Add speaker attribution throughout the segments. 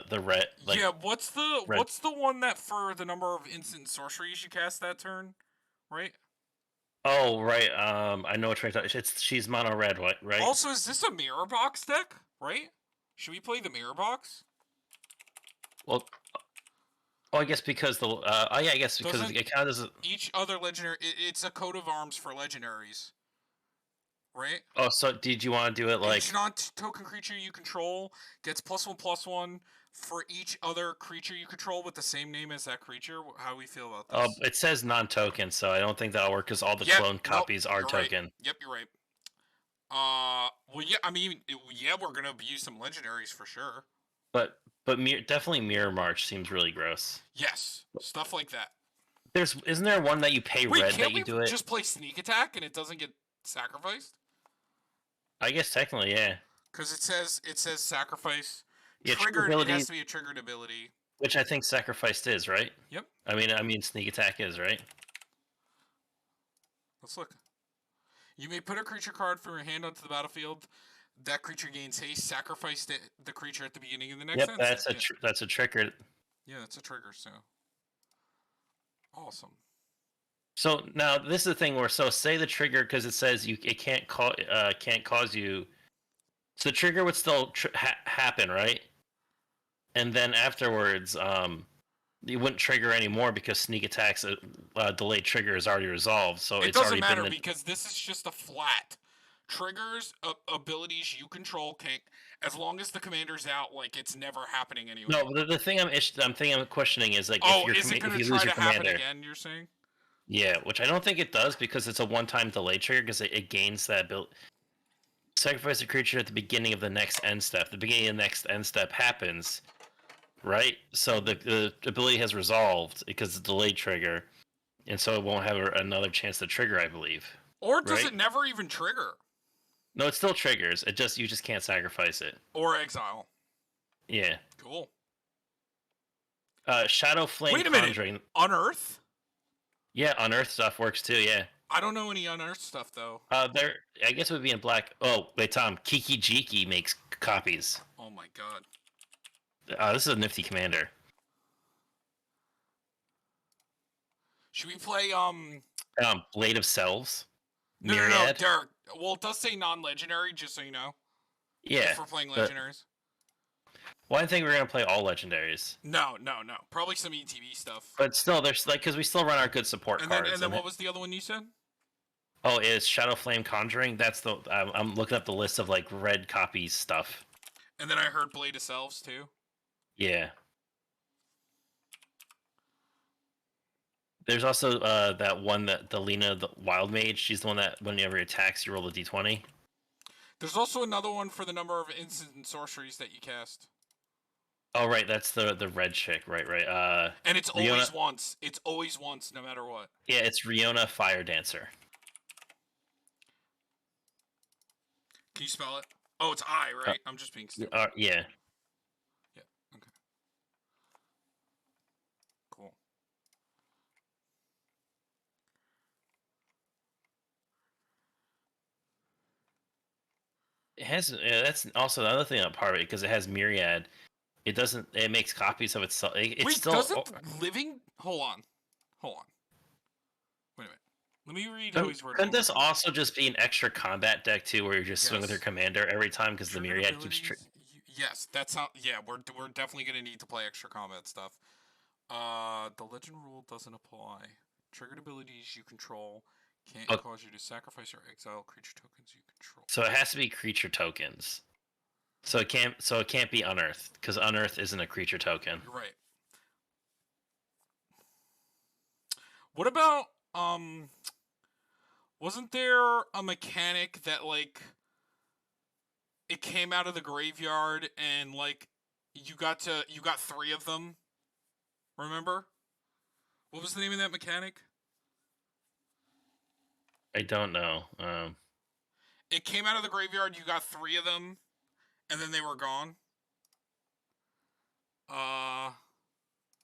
Speaker 1: the red like
Speaker 2: Yeah, what's the
Speaker 1: red.
Speaker 2: one that for the number of instant sorceries you cast that turn, right?
Speaker 1: Oh right, I know what you're talking. She's mono red, what right?
Speaker 2: Also, is this a mirror box deck, right? Should we play the mirror box?
Speaker 1: Well, oh I guess because the oh yeah I guess because
Speaker 2: Doesn't
Speaker 1: it kind of does.
Speaker 2: each other legendary? It's a coat of arms for legendaries, right?
Speaker 1: Oh, so did you want to do it
Speaker 2: Each
Speaker 1: like?
Speaker 2: non-token creature you control gets +1/+1 for each other creature you control with the same name as that creature. How do we feel about
Speaker 1: Oh,
Speaker 2: this?
Speaker 1: it says non-token, so I don't think that'll work because all the
Speaker 2: Yep.
Speaker 1: clone
Speaker 2: Nope.
Speaker 1: copies are
Speaker 2: You're right.
Speaker 1: token.
Speaker 2: Yep. You're right. Well, yeah. I mean, yeah, we're gonna use some legendaries for sure.
Speaker 1: But definitely Mirror March seems really gross.
Speaker 2: Yes, stuff like that.
Speaker 1: Isn't there one that you pay
Speaker 2: Wait,
Speaker 1: red that
Speaker 2: can't
Speaker 1: you
Speaker 2: we
Speaker 1: do it?
Speaker 2: just play sneak attack and it doesn't get sacrificed?
Speaker 1: I guess technically, yeah.
Speaker 2: Because it says sacrifice
Speaker 1: Yeah, trigger
Speaker 2: triggered. It has
Speaker 1: ability,
Speaker 2: to be a triggered ability.
Speaker 1: which I think sacrificed is, right?
Speaker 2: Yep.
Speaker 1: I mean sneak attack is, right?
Speaker 2: Let's look. You may put a creature card from your hand onto the battlefield. That creature gains haste. Sacrifice the creature at the beginning of the next
Speaker 1: Yep,
Speaker 2: end step.
Speaker 1: that's that's a trigger.
Speaker 2: Yeah, that's a trigger. So awesome.
Speaker 1: So now this is the thing where say the trigger because it says it can't cause you. So the trigger would still happen, right? And then afterwards, you wouldn't trigger anymore because sneak attacks delayed trigger is already resolved. So
Speaker 2: It
Speaker 1: it's
Speaker 2: doesn't
Speaker 1: already been
Speaker 2: matter
Speaker 1: the.
Speaker 2: because this is just a flat. Triggers abilities you control can't, as long as the commander's out. Like it's never happening anyway.
Speaker 1: No, the thing I'm questioning is like
Speaker 2: Oh, is it
Speaker 1: if
Speaker 2: going to
Speaker 1: you
Speaker 2: try
Speaker 1: lose your
Speaker 2: to happen
Speaker 1: commander.
Speaker 2: again? You're saying?
Speaker 1: Yeah, which I don't think it does because it's a one-time delay trigger because it gains that ability. Sacrifice a creature at the beginning of the next end step. The beginning of the next end step happens, right? So the ability has resolved because it's a delayed trigger, and so it won't have another chance to trigger, I believe.
Speaker 2: Or does
Speaker 1: Right?
Speaker 2: it never even trigger?
Speaker 1: No, it still triggers. You just can't sacrifice it.
Speaker 2: Or exile?
Speaker 1: Yeah.
Speaker 2: Cool.
Speaker 1: Shadow Flame
Speaker 2: Wait a minute.
Speaker 1: Conjuring.
Speaker 2: Unearth?
Speaker 1: Yeah, Unearth stuff works too. Yeah.
Speaker 2: I don't know any unearthed stuff though.
Speaker 1: There. I guess it would be in black. Oh wait, Tom. Kiki Jiki makes copies.
Speaker 2: Oh my god.
Speaker 1: This is a nifty commander.
Speaker 2: Should we play
Speaker 1: Blade of Selves.
Speaker 2: no,
Speaker 1: Myriad.
Speaker 2: Derek. Well, it does say non-legendary, just so you know.
Speaker 1: Yeah.
Speaker 2: If we're playing
Speaker 1: But,
Speaker 2: legendaries.
Speaker 1: well, I think we're gonna play all legendaries.
Speaker 2: No. Probably some ETB stuff.
Speaker 1: But still, there's like because we still run our good support cards.
Speaker 2: And then what was the other one you said?
Speaker 1: Oh, it's Shadow Flame Conjuring. That's the. I'm looking up the list of like red copies stuff.
Speaker 2: And then I heard Blade of Selves too.
Speaker 1: Yeah. There's also that one that the Lena the Wild Mage. She's the one that whenever he attacks, you roll a d20.
Speaker 2: There's also another one for the number of instant sorceries that you cast.
Speaker 1: Oh right, that's the red chick. Right.
Speaker 2: And it's
Speaker 1: Riona,
Speaker 2: always once. It's always once, no matter what.
Speaker 1: yeah, it's Riona Fire Dancer.
Speaker 2: Can you spell it? Oh, it's I, right? I'm just being stupid.
Speaker 1: Yeah.
Speaker 2: Yeah. Okay. Cool.
Speaker 1: It has. That's also another thing about part of it because it has Myriad. It doesn't. It makes copies of itself. It's
Speaker 2: Wait,
Speaker 1: still.
Speaker 2: doesn't living? Hold on. Wait a minute. Let me read how he's worded.
Speaker 1: Couldn't this also just be an extra combat deck too, where you just swing with your
Speaker 2: Yes.
Speaker 1: commander every time because the
Speaker 2: Triggered
Speaker 1: Myriad keeps.
Speaker 2: abilities. Yes, that's how. Yeah, we're definitely gonna need to play extra combat stuff. The legend rule doesn't apply. Triggered abilities you control can't
Speaker 1: Oh,
Speaker 2: cause you to sacrifice or exile creature tokens you control.
Speaker 1: so it has to be creature tokens. So it can't. So it can't be unearthed because unearthed isn't a creature token.
Speaker 2: You're right. What about wasn't there a mechanic that like it came out of the graveyard and like you got three of them? Remember? What was the name of that mechanic?
Speaker 1: I don't know.
Speaker 2: It came out of the graveyard, you got three of them, and then they were gone.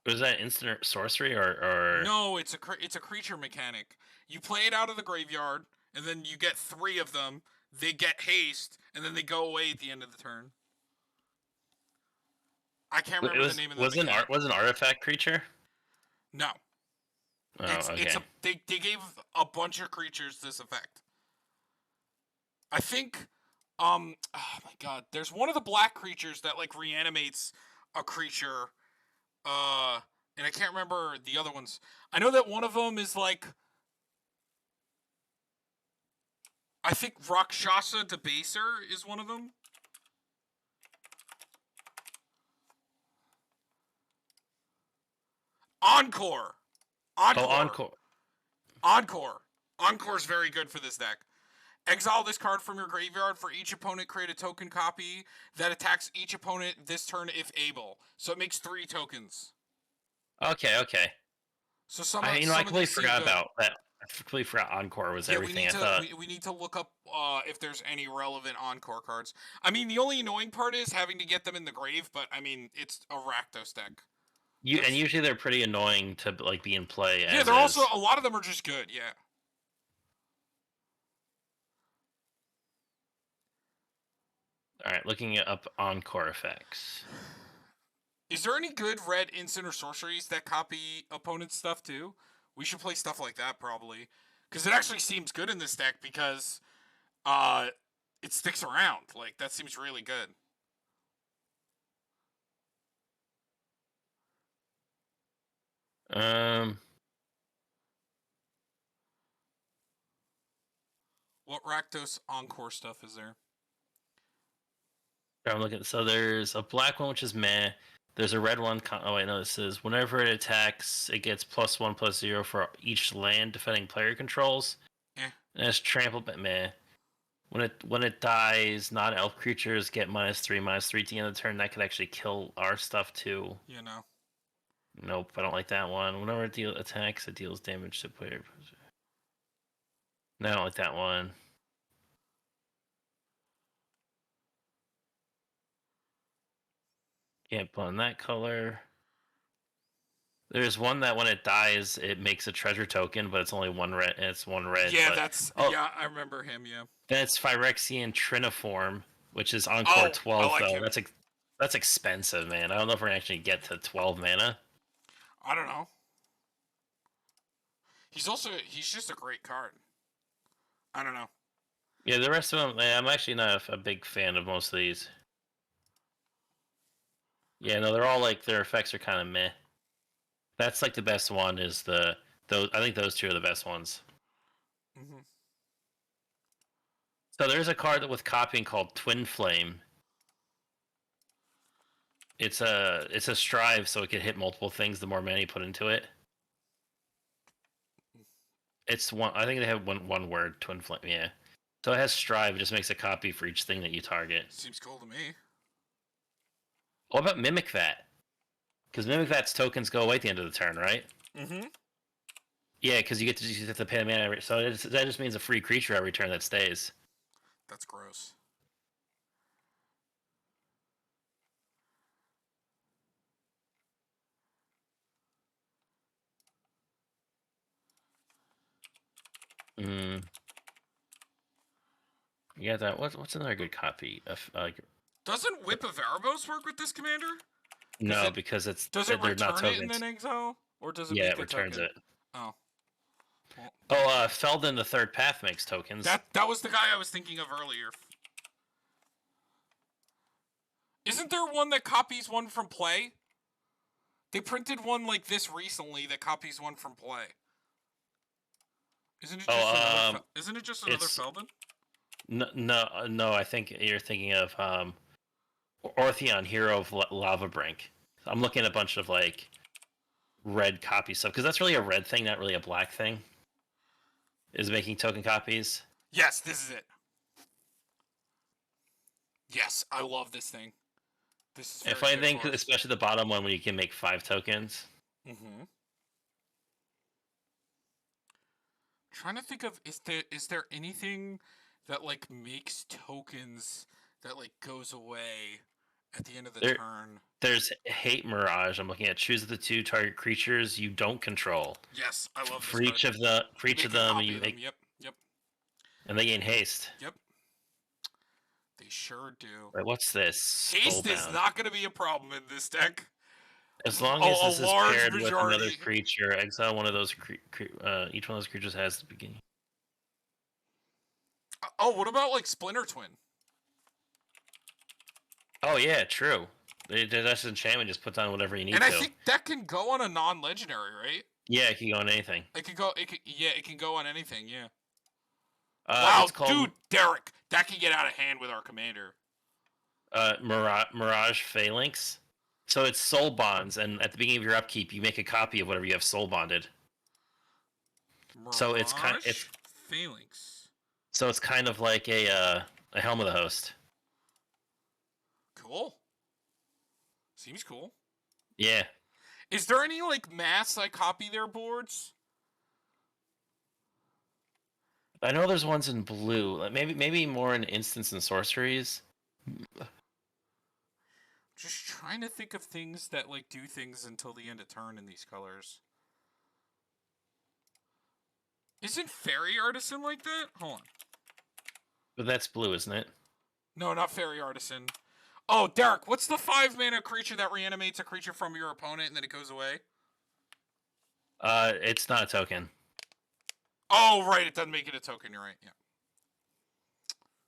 Speaker 1: Was that instant sorcery or?
Speaker 2: No, it's a creature mechanic. You play it out of the graveyard, and then you get three of them. They get haste, and then they go away at the end of the turn. I can't
Speaker 1: It
Speaker 2: remember the
Speaker 1: was
Speaker 2: name of the mechanic.
Speaker 1: was an artifact creature.
Speaker 2: No,
Speaker 1: Oh,
Speaker 2: it's
Speaker 1: okay.
Speaker 2: they gave a bunch of creatures this effect. I think, oh my god, there's one of the black creatures that like reanimates a creature, and I can't remember the other ones. I know that one of them is like, I think Rakshasa Debaser is one of them. Encore.
Speaker 1: Oh, Encore.
Speaker 2: Encore's very good for this deck. Exile this card from your graveyard. For each opponent, create a token copy that attacks each opponent this turn if able. So it makes 3 tokens.
Speaker 1: Okay, okay.
Speaker 2: So some
Speaker 1: I
Speaker 2: some
Speaker 1: completely
Speaker 2: of these seem
Speaker 1: forgot
Speaker 2: good.
Speaker 1: about that. I completely forgot Encore was
Speaker 2: Yeah,
Speaker 1: everything. I thought.
Speaker 2: we need to look up if there's any relevant Encore cards. I mean, the only annoying part is having to get them in the grave, but I mean, it's a Rakdos deck.
Speaker 1: And usually they're pretty annoying to like be in play.
Speaker 2: Yeah,
Speaker 1: as
Speaker 2: they're also
Speaker 1: is.
Speaker 2: a lot of them are just good. Yeah.
Speaker 1: All right, looking up Encore effects.
Speaker 2: Is there any good red instant or sorceries that copy opponent's stuff too? We should play stuff like that probably, because it actually seems good in this deck because it sticks around. Like that seems really good. What Rakdos Encore stuff is there?
Speaker 1: I'm looking. So there's a black one which is meh. There's a red one. Oh wait, no. This is whenever it attacks, it gets +1/+0 for each land defending player controls.
Speaker 2: Eh.
Speaker 1: And it's trampled, but meh. When it dies, non-elf creatures get -3/-3 at the end of the turn. That could actually kill our stuff too.
Speaker 2: You know.
Speaker 1: Nope, I don't like that one. Whenever it attacks, it deals damage to player. No, I don't like that one. Can't blend that color. There's one that when it dies, it makes a treasure token, but it's only one red. And it's one red.
Speaker 2: Yeah,
Speaker 1: but,
Speaker 2: that's yeah. I remember him. Yeah.
Speaker 1: Then it's Phyrexian Triniform, which is Encore 12
Speaker 2: I like
Speaker 1: though.
Speaker 2: him.
Speaker 1: That's expensive, man. I don't know if we're gonna actually get to 12 mana.
Speaker 2: I don't know. He's just a great card. I don't know.
Speaker 1: Yeah, the rest of them, I'm actually not a big fan of most of these. Yeah, no, they're all like their effects are kind of meh. That's like the best one is those. I think those two are the best ones.
Speaker 2: Mm-hmm.
Speaker 1: So there's a card with copying called Twin Flame. It's a strive, so it can hit multiple things the more mana you put into it. It's one. I think they have one word, Twin Flame. Yeah. So it has strive. It just makes a copy for each thing that you target.
Speaker 2: Seems cool to me.
Speaker 1: What about Mimic Vat? Because Mimic Vat's tokens go away at the end of the turn, right?
Speaker 2: Mm-hmm.
Speaker 1: Yeah, because you have to pay the mana. So that just means a free creature every turn that stays.
Speaker 2: That's gross.
Speaker 1: Hmm. Yeah, that what's another good copy of
Speaker 2: Doesn't Whip of Erebos work with this commander?
Speaker 1: No, because it's
Speaker 2: does it
Speaker 1: they're
Speaker 2: return
Speaker 1: not tokens.
Speaker 2: it and then exile, or does it?
Speaker 1: Yeah,
Speaker 2: make
Speaker 1: it returns
Speaker 2: token?
Speaker 1: it.
Speaker 2: Oh. Well,
Speaker 1: Oh, Felden the Third Path makes tokens.
Speaker 2: that was the guy I was thinking of earlier. Isn't there one that copies one from play? They printed one like this recently that copies one from play. Isn't it just another Felden?
Speaker 1: No. I think you're thinking of Ortheon, Hero of Lava Brink. I'm looking at a bunch of like red copy stuff because that's really a red thing, not really a black thing. Is making token copies.
Speaker 2: Yes, this is it. Yes, I love this thing. This is.
Speaker 1: If I think, especially the bottom one, when you can make 5 tokens.
Speaker 2: Mm-hmm. Trying to think of is there anything that like makes tokens that like goes away at the end of the turn?
Speaker 1: There's Hate Mirage. I'm looking at choose the 2 target creatures you don't control.
Speaker 2: Yes, I love this
Speaker 1: for each of them. You make,
Speaker 2: Yep.
Speaker 1: and they gain haste.
Speaker 2: Yep. They sure do.
Speaker 1: Wait, what's this?
Speaker 2: Haste is
Speaker 1: Soulbound.
Speaker 2: not going to be a problem in this deck.
Speaker 1: As long as
Speaker 2: A
Speaker 1: this is
Speaker 2: large
Speaker 1: paired with another
Speaker 2: majority.
Speaker 1: creature, exile one of those. Each one of those creatures has the beginning.
Speaker 2: Oh, what about like Splinter Twin?
Speaker 1: Oh yeah, true. That's enchantment. Just puts on whatever you need
Speaker 2: And
Speaker 1: to.
Speaker 2: I think that can go on a non-legendary, right?
Speaker 1: Yeah, it can go on anything.
Speaker 2: It can go. It can go on anything. Yeah.
Speaker 1: Wow, it's called,
Speaker 2: dude, Derek, that can get out of hand with our commander.
Speaker 1: Mirage Phalanx. So it's soul bonds, and at the beginning of your upkeep, you make a copy of whatever you have soul bonded.
Speaker 2: Mirage
Speaker 1: So it's
Speaker 2: Phalanx.
Speaker 1: So it's kind of like a Helm of the Host.
Speaker 2: Cool. Seems cool.
Speaker 1: Yeah.
Speaker 2: Is there any like mass I copy their boards?
Speaker 1: I know there's ones in blue. Like maybe more in instants and sorceries.
Speaker 2: Just trying to think of things that like do things until the end of turn in these colors. Isn't Fairy Artisan like that? Hold on.
Speaker 1: But that's blue, isn't it?
Speaker 2: No, not Fairy Artisan. Oh, Derek, what's the 5-mana creature that reanimates a creature from your opponent and then it goes away?
Speaker 1: It's not a token.
Speaker 2: Oh, right, it doesn't make it a token. You're right. Yeah.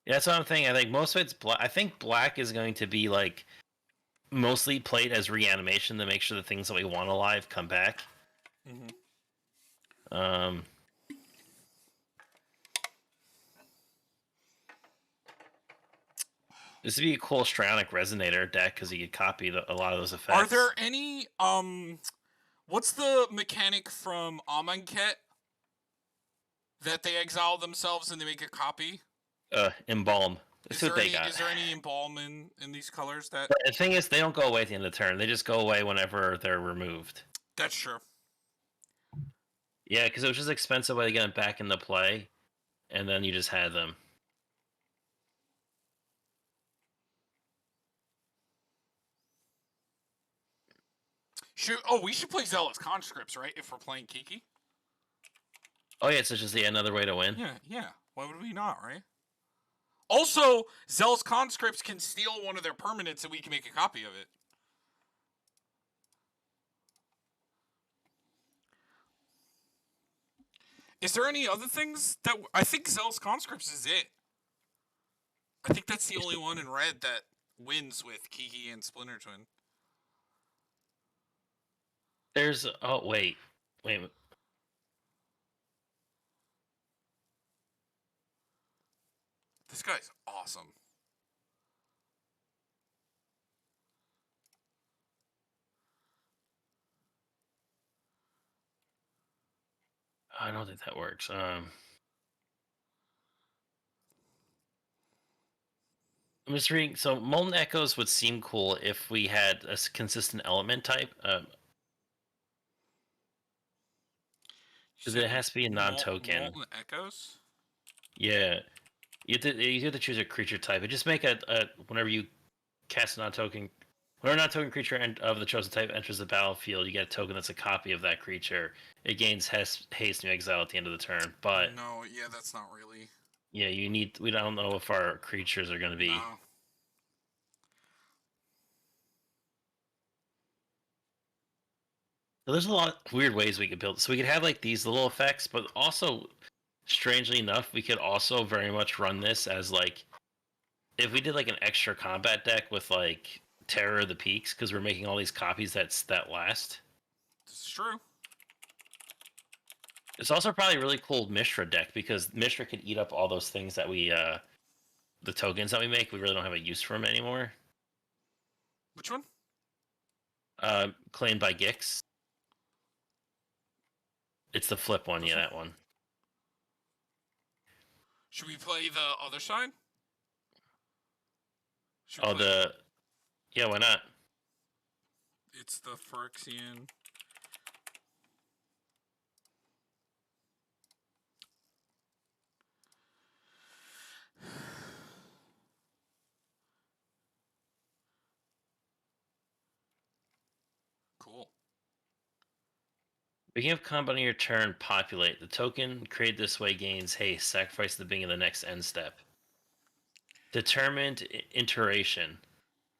Speaker 1: Yeah, that's what I'm thinking. I think most of it's black. I think black is going to be like mostly played as reanimation to make sure the things that we want alive come back.
Speaker 2: Mm-hmm.
Speaker 1: This would be a cool Strionic Resonator deck because you could copy a lot of those effects.
Speaker 2: Are there any what's the mechanic from Amonkhet that they exile themselves and they make a copy?
Speaker 1: Embalm. That's what they got.
Speaker 2: Is there any embalm in these colors that?
Speaker 1: But the thing is, they don't go away at the end of the turn. They just go away whenever they're removed.
Speaker 2: That's true.
Speaker 1: Yeah, because it was just expensive way to get them back into play, and then you just had them.
Speaker 2: We should play Zealous Conscripts, right? If we're playing Kiki.
Speaker 1: Oh yeah, it's just another way to win.
Speaker 2: Yeah. Why would we not, right? Also, Zealous Conscripts can steal one of their permanents and we can make a copy of it. Is there any other things that... I think Zealous Conscripts is it. I think that's the only one in red that wins with Kiki and Splinter Twin.
Speaker 1: There's... Oh, wait.
Speaker 2: This guy's awesome.
Speaker 1: I don't think that works. I'm just reading. So Molten Echoes would seem cool if we had a consistent element type. Because it has to be a non-token.
Speaker 2: Molten Echoes?
Speaker 1: Yeah. You have to choose a creature type. It just make a whenever you cast a non-token, whenever a non-token creature of the chosen type enters the battlefield, you get a token that's a copy of that creature. It gains haste and you exile at the end of the turn. But
Speaker 2: no, yeah, that's not really.
Speaker 1: Yeah, we don't know if our creatures are going to be.
Speaker 2: No.
Speaker 1: So there's a lot of weird ways we could build. So we could have like these little effects, but also, strangely enough, we could also very much run this as like, if we did like an extra combat deck with like Terror of the Peaks, because we're making all these copies that last.
Speaker 2: This is true.
Speaker 1: It's also probably a really cool Mishra deck because Mishra could eat up all those things that we, the tokens that we make. We really don't have a use for them anymore.
Speaker 2: Which one?
Speaker 1: Claimed by Gix. It's the flip one, yeah, that one.
Speaker 2: Should we play the other side?
Speaker 1: Yeah, why not?
Speaker 2: It's the Phyrexian. Cool.
Speaker 1: Beginning of combat on your turn, populate. The token created this way gains haste. Sacrifice at the beginning of the next end step. determined iteration.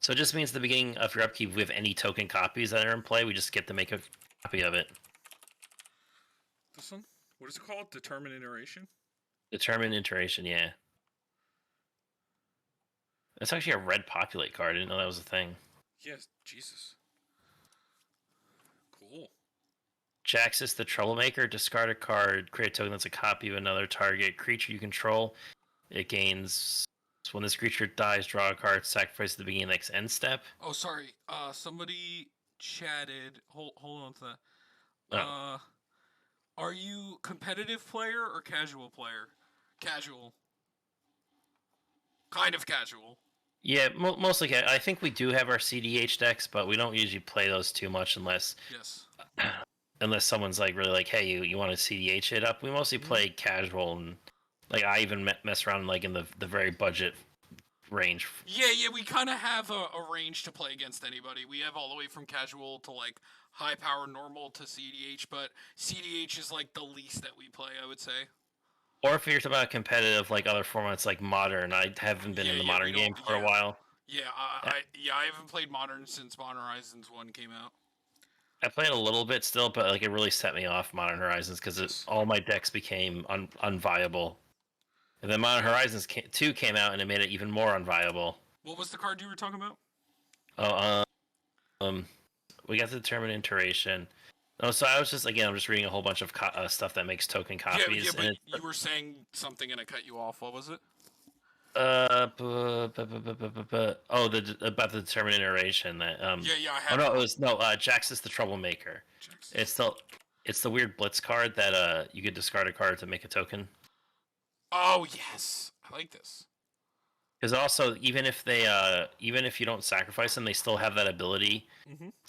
Speaker 1: So it just means the beginning of your upkeep, we have any token copies that are in play, we just get to make a copy of it.
Speaker 2: This one? What is it called? Determined iteration?
Speaker 1: Determined iteration, yeah. That's actually a red populate card. I didn't know that was a thing.
Speaker 2: Yes, Jesus. Cool.
Speaker 1: Jaxus the Troublemaker. Discard a card. Create a token that's a copy of another target creature you control. It gains... So when this creature dies, draw a card. Sacrifice at the beginning of the next end step.
Speaker 2: Oh, sorry. Somebody chatted. Hold on to that.
Speaker 1: Oh.
Speaker 2: Are you competitive player or casual player? Casual. Kind of casual.
Speaker 1: Yeah, mostly. I think we do have our CDH decks, but we don't usually play those too much unless someone's like really like, hey, you want to CDH it up. We mostly play casual, and like I even mess around like in the very budget range.
Speaker 2: Yeah, we kind of have a range to play against anybody. We have all the way from casual to like high power normal to CDH, but CDH is like the least that we play, I would say.
Speaker 1: Or if you're talking about competitive, like other formats like Modern, I haven't been in the Modern game for a while.
Speaker 2: Yeah, I haven't played Modern since Modern Horizons 1 came out.
Speaker 1: I played a little bit still, but like it really set me off Modern Horizons because all my decks became unviable. And then Modern Horizons 2 came out and it made it even more unviable.
Speaker 2: What was the card you were talking about?
Speaker 1: We got the determined iteration. Oh, so I was just I'm just reading a whole bunch of stuff that makes token copies.
Speaker 2: Yeah, but you were saying something and I cut you off. What was it?
Speaker 1: About the determined iteration that
Speaker 2: I have.
Speaker 1: Oh no, it was Jaxus the Troublemaker. Jaxus. It's the weird blitz card that you could discard a card to make a token.
Speaker 2: Oh yes, I like this.
Speaker 1: Because also, even if you don't sacrifice them, they still have that ability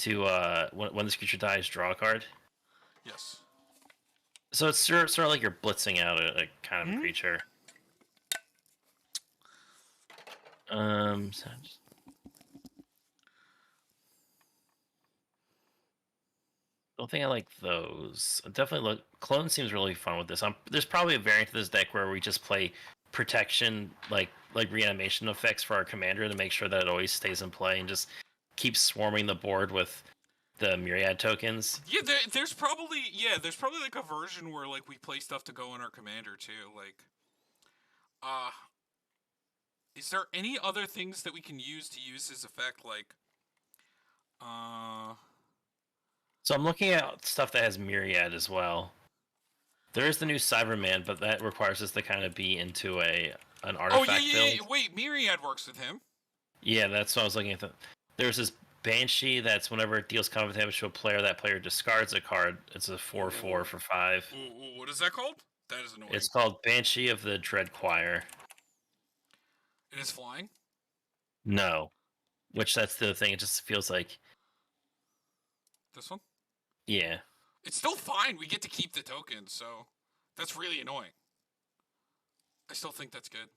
Speaker 1: to when this creature dies, draw a card.
Speaker 2: Yes.
Speaker 1: So it's sort of like you're blitzing out a kind of creature. I don't think I like those. Definitely Clone seems really fun with this. There's probably a variant of this deck where we just play protection, like reanimation effects for our commander to make sure that it always stays in play and just keeps swarming the board with the myriad tokens.
Speaker 2: Yeah, there's probably like a version where like we play stuff to go in our commander too. Like, is there any other things that we can use this effect? Like,
Speaker 1: So I'm looking at stuff that has myriad as well. There is the new Cyberman, but that requires us to kind of be into an artifact build.
Speaker 2: Wait, myriad works with him.
Speaker 1: Yeah, that's what I was looking at. There's this Banshee that's whenever it deals combat damage to a player, that player discards a card. It's a 4/4 for 5.
Speaker 2: What is that called? That is annoying.
Speaker 1: It's called Banshee of the Dread Choir.
Speaker 2: It is flying?
Speaker 1: No. Which that's the thing, it just feels like...
Speaker 2: This one?
Speaker 1: Yeah.
Speaker 2: It's still fine, we get to keep the tokens, so... That's really annoying. I still think that's good.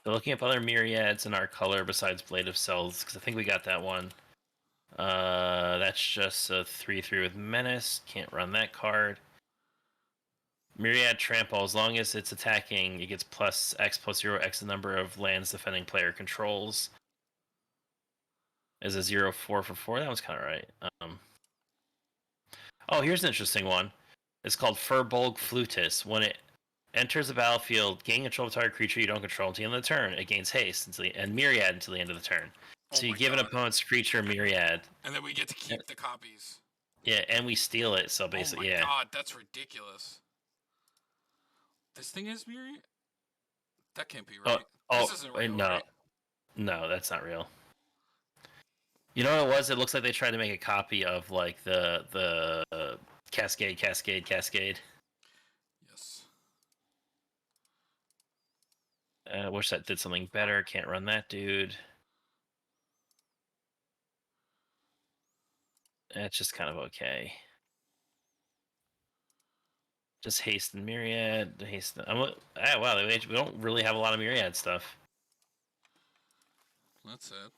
Speaker 1: So looking up other myriads in our color besides Blade of Cells, because I think we got that one. That's just a 3/3 with Menace. Can't run that card. Myriad Trample, as long as it's attacking, it gets plus X plus 0x the number of lands defending player controls. Is a 0/4 for 4. That one's kind of right. Oh, here's an interesting one. It's called Furbolg Flutus. When it enters the battlefield, gain control of a target creature you don't control until the end of the turn. It gains haste and myriad until the end of the turn. So you give an opponent's creature myriad.
Speaker 2: And then we get to keep the copies.
Speaker 1: Yeah, and we steal it, so basically,
Speaker 2: oh my god, that's ridiculous. This thing is myriad? That can't be right. This isn't real,
Speaker 1: no.
Speaker 2: Right?
Speaker 1: No, that's not real. You know what it was? It looks like they tried to make a copy of like the Cascade.
Speaker 2: Yes.
Speaker 1: I wish that did something better. Can't run that dude. It's just kind of okay. Just haste and myriad. Wow, we don't really have a lot of myriad stuff.
Speaker 2: That's sad.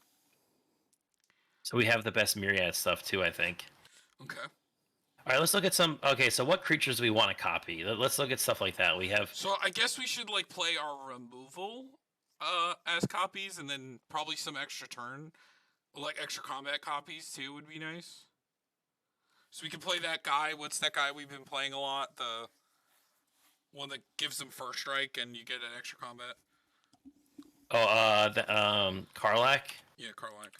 Speaker 1: So we have the best myriad stuff too, I think.
Speaker 2: Okay.
Speaker 1: All right, let's look at some. Okay, so what creatures do we want to copy? Let's look at stuff like that. We have.
Speaker 2: So I guess we should like play our removal as copies, and then probably some extra turn, like extra combat copies too would be nice. So we can play that guy. What's that guy we've been playing a lot? The one that gives them first strike and you get an extra combat.
Speaker 1: Karlach
Speaker 2: Yeah, Karlach.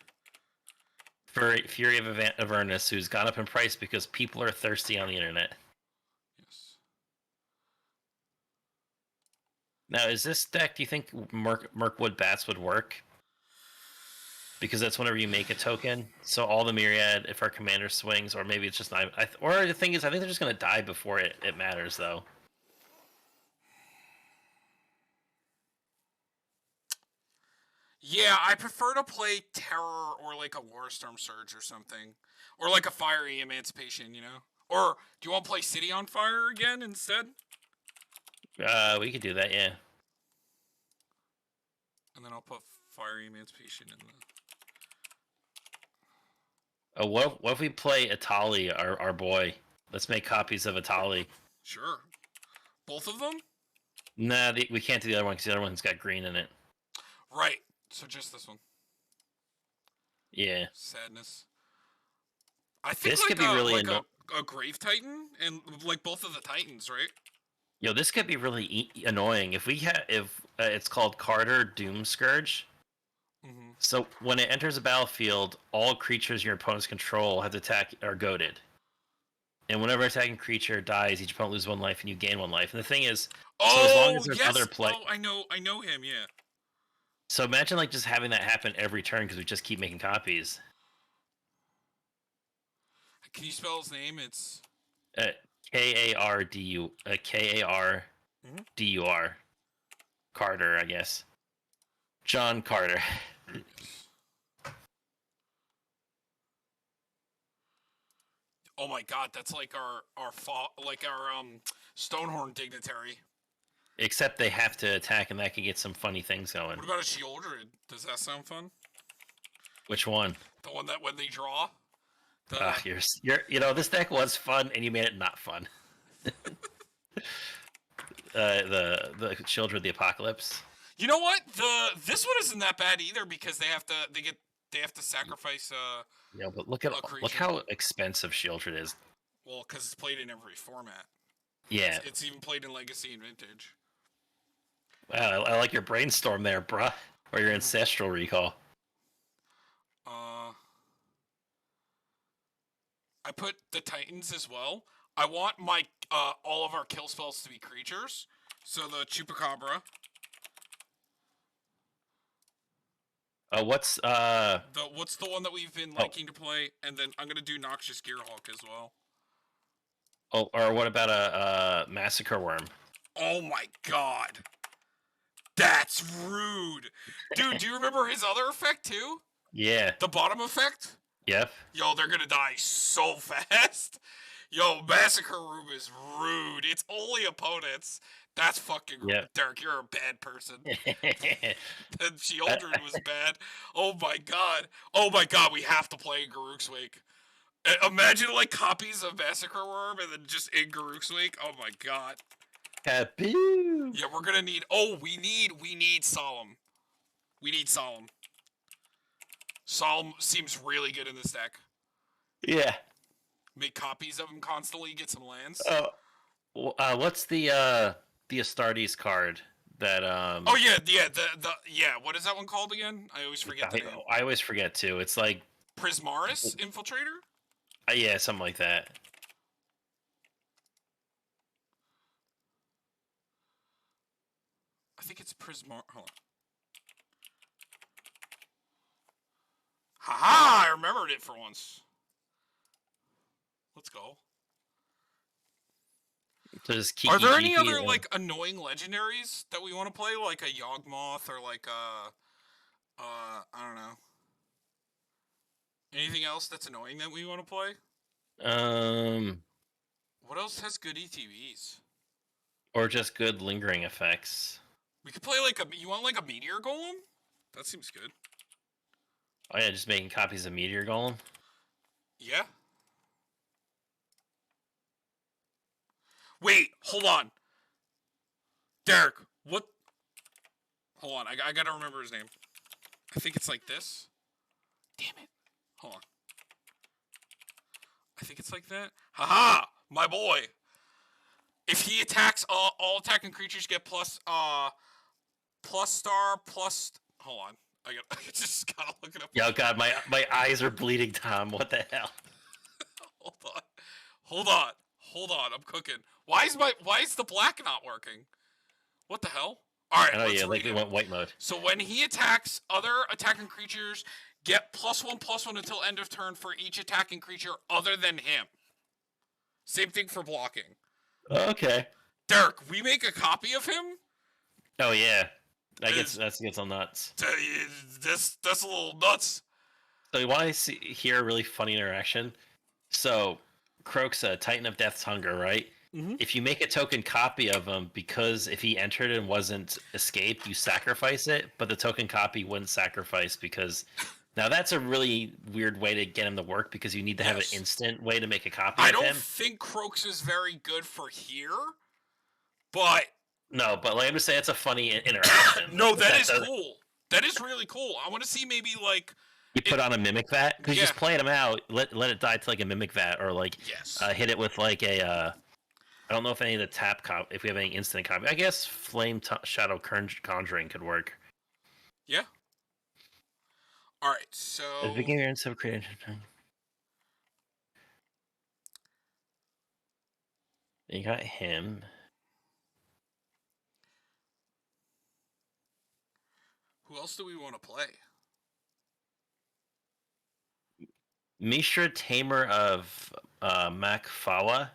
Speaker 1: for Fury of Avernus, who's gone up in price because people are thirsty on the internet.
Speaker 2: Yes.
Speaker 1: Now, is this deck? Do you think Mirkwood Bats would work? Because that's whenever you make a token. So all the myriad, if our commander swings, or maybe it's just not. Or the thing is, I think they're just going to die before it matters, though.
Speaker 2: Yeah, I prefer to play Terror or like a Warstorm Surge or something. Or like a Fiery Emancipation, you know? Or do you want to play City on Fire again instead?
Speaker 1: We could do that, yeah.
Speaker 2: And then I'll put Fiery Emancipation in the...
Speaker 1: What if we play Atali, our boy? Let's make copies of Atali.
Speaker 2: Sure. Both of them?
Speaker 1: Nah, we can't do the other one because the other one's got green in it.
Speaker 2: Right. So just this one.
Speaker 1: Yeah.
Speaker 2: Sadness. I think
Speaker 1: This
Speaker 2: like
Speaker 1: could be really
Speaker 2: a Grave Titan and like both of the Titans, right?
Speaker 1: Yo, this could be really annoying if it's called Carter Doom Scourge.
Speaker 2: Mm-hmm.
Speaker 1: So when it enters a battlefield, all creatures your opponent's control have to attack are goaded. And whenever attacking creature dies, each opponent loses 1 life and you gain 1 life. And the thing is, so as long as there's other play.
Speaker 2: Oh, I know him. Yeah.
Speaker 1: So imagine like just having that happen every turn because we just keep making copies.
Speaker 2: Can you spell his name? It's
Speaker 1: Kardur, Kardur. Carter, I guess. John Carter.
Speaker 2: Oh my God, that's like our Stonehorn dignitary.
Speaker 1: Except they have to attack, and that can get some funny things going.
Speaker 2: What about a Sheoldred? Does that sound fun?
Speaker 1: Which one?
Speaker 2: The one that when they draw.
Speaker 1: This deck was fun, and you made it not fun. The Children of the Apocalypse.
Speaker 2: You know what? This one isn't that bad either because they have to sacrifice.
Speaker 1: Yeah, but look how expensive Shieldred is.
Speaker 2: Well, because it's played in every format.
Speaker 1: Yeah,
Speaker 2: it's even played in Legacy and Vintage.
Speaker 1: Wow, I like your brainstorm there, bruh, or your ancestral recall.
Speaker 2: I put the Titans as well. I want my all of our kill spells to be creatures. So the Chupacabra.
Speaker 1: What's
Speaker 2: the one that we've been liking to play, and then I'm gonna do Noxious Gearhulk as well.
Speaker 1: Oh, or what about a Massacre Worm?
Speaker 2: Oh my God, that's rude, dude. Do you remember his other effect too?
Speaker 1: Yeah.
Speaker 2: The bottom effect.
Speaker 1: Yep.
Speaker 2: Yo, they're gonna die so fast. Yo, Massacre Room is rude. It's only opponents. That's fucking rude. Derek, you're a bad person. And Sheoldred was bad. Oh my God. Oh my God, we have to play Garruk's Wake. Imagine like copies of Massacre Worm and then just in Garruk's Wake. Oh my God.
Speaker 1: Happy.
Speaker 2: Yeah, we're gonna need. Oh, we need Solemn. We need Solemn. Solemn seems really good in this deck.
Speaker 1: Yeah.
Speaker 2: Make copies of him constantly. Get some lands.
Speaker 1: What's the Astartes card that
Speaker 2: Oh yeah, the what is that one called again? I always forget the name.
Speaker 1: I always forget too. It's like
Speaker 2: Prismaris Infiltrator?
Speaker 1: Yeah, something like that.
Speaker 2: I think it's Hold on. Haha, I remembered it for once. Let's go.
Speaker 1: So just
Speaker 2: Are there any other like annoying legendaries that we want to play, like a Yawgmoth or like I don't know. Anything else that's annoying that we want to play? What else has good ETBs?
Speaker 1: Or just good lingering effects.
Speaker 2: We could play like you want like a Meteor Golem? That seems good.
Speaker 1: Oh yeah, just making copies of Meteor Golem?
Speaker 2: Yeah. Wait, hold on. Derek, what? Hold on, I gotta remember his name. I think it's like this. Damn it. Hold on. I think it's like that. Haha! My boy! If he attacks, all attacking creatures get plus star, plus... Hold on. I just gotta look it up.
Speaker 1: Yo, God, my eyes are bleeding, Tom. What the hell?
Speaker 2: Hold on. I'm cooking. Why is the black not working? What the hell? All right.
Speaker 1: Oh yeah, like it went white mode.
Speaker 2: So when he attacks, other attacking creatures get +1/+1 until end of turn for each attacking creature other than him. Same thing for blocking.
Speaker 1: Okay.
Speaker 2: Dirk, we make a copy of him?
Speaker 1: Oh yeah. That gets all nuts.
Speaker 2: That's a little nuts.
Speaker 1: So you want to hear a really funny interaction? So Croak's a Titan of Death's Hunger, right?
Speaker 2: Mm-hmm.
Speaker 1: If you make a token copy of him, because if he entered and wasn't escaped, you sacrifice it, but the token copy wouldn't sacrifice because now that's a really weird way to get him to work because you need to have an instant way to make a copy of him.
Speaker 2: I don't think Croaks is very good for here, but...
Speaker 1: No, but like I'm just saying, it's a funny interaction.
Speaker 2: No, that is cool. That is really cool. I want to see maybe like...
Speaker 1: You put on a Mimic Vat? Because just playing him out, let it die to like a Mimic Vat or like hit it with like a... I don't know if any of the tap if we have any instant copy. I guess Flame Shadow Conjuring could work.
Speaker 2: Yeah. All right, so
Speaker 1: at the beginning of your creation. You got him.
Speaker 2: Who else do we want to play?
Speaker 1: Mishra, Tamer of Makfawa.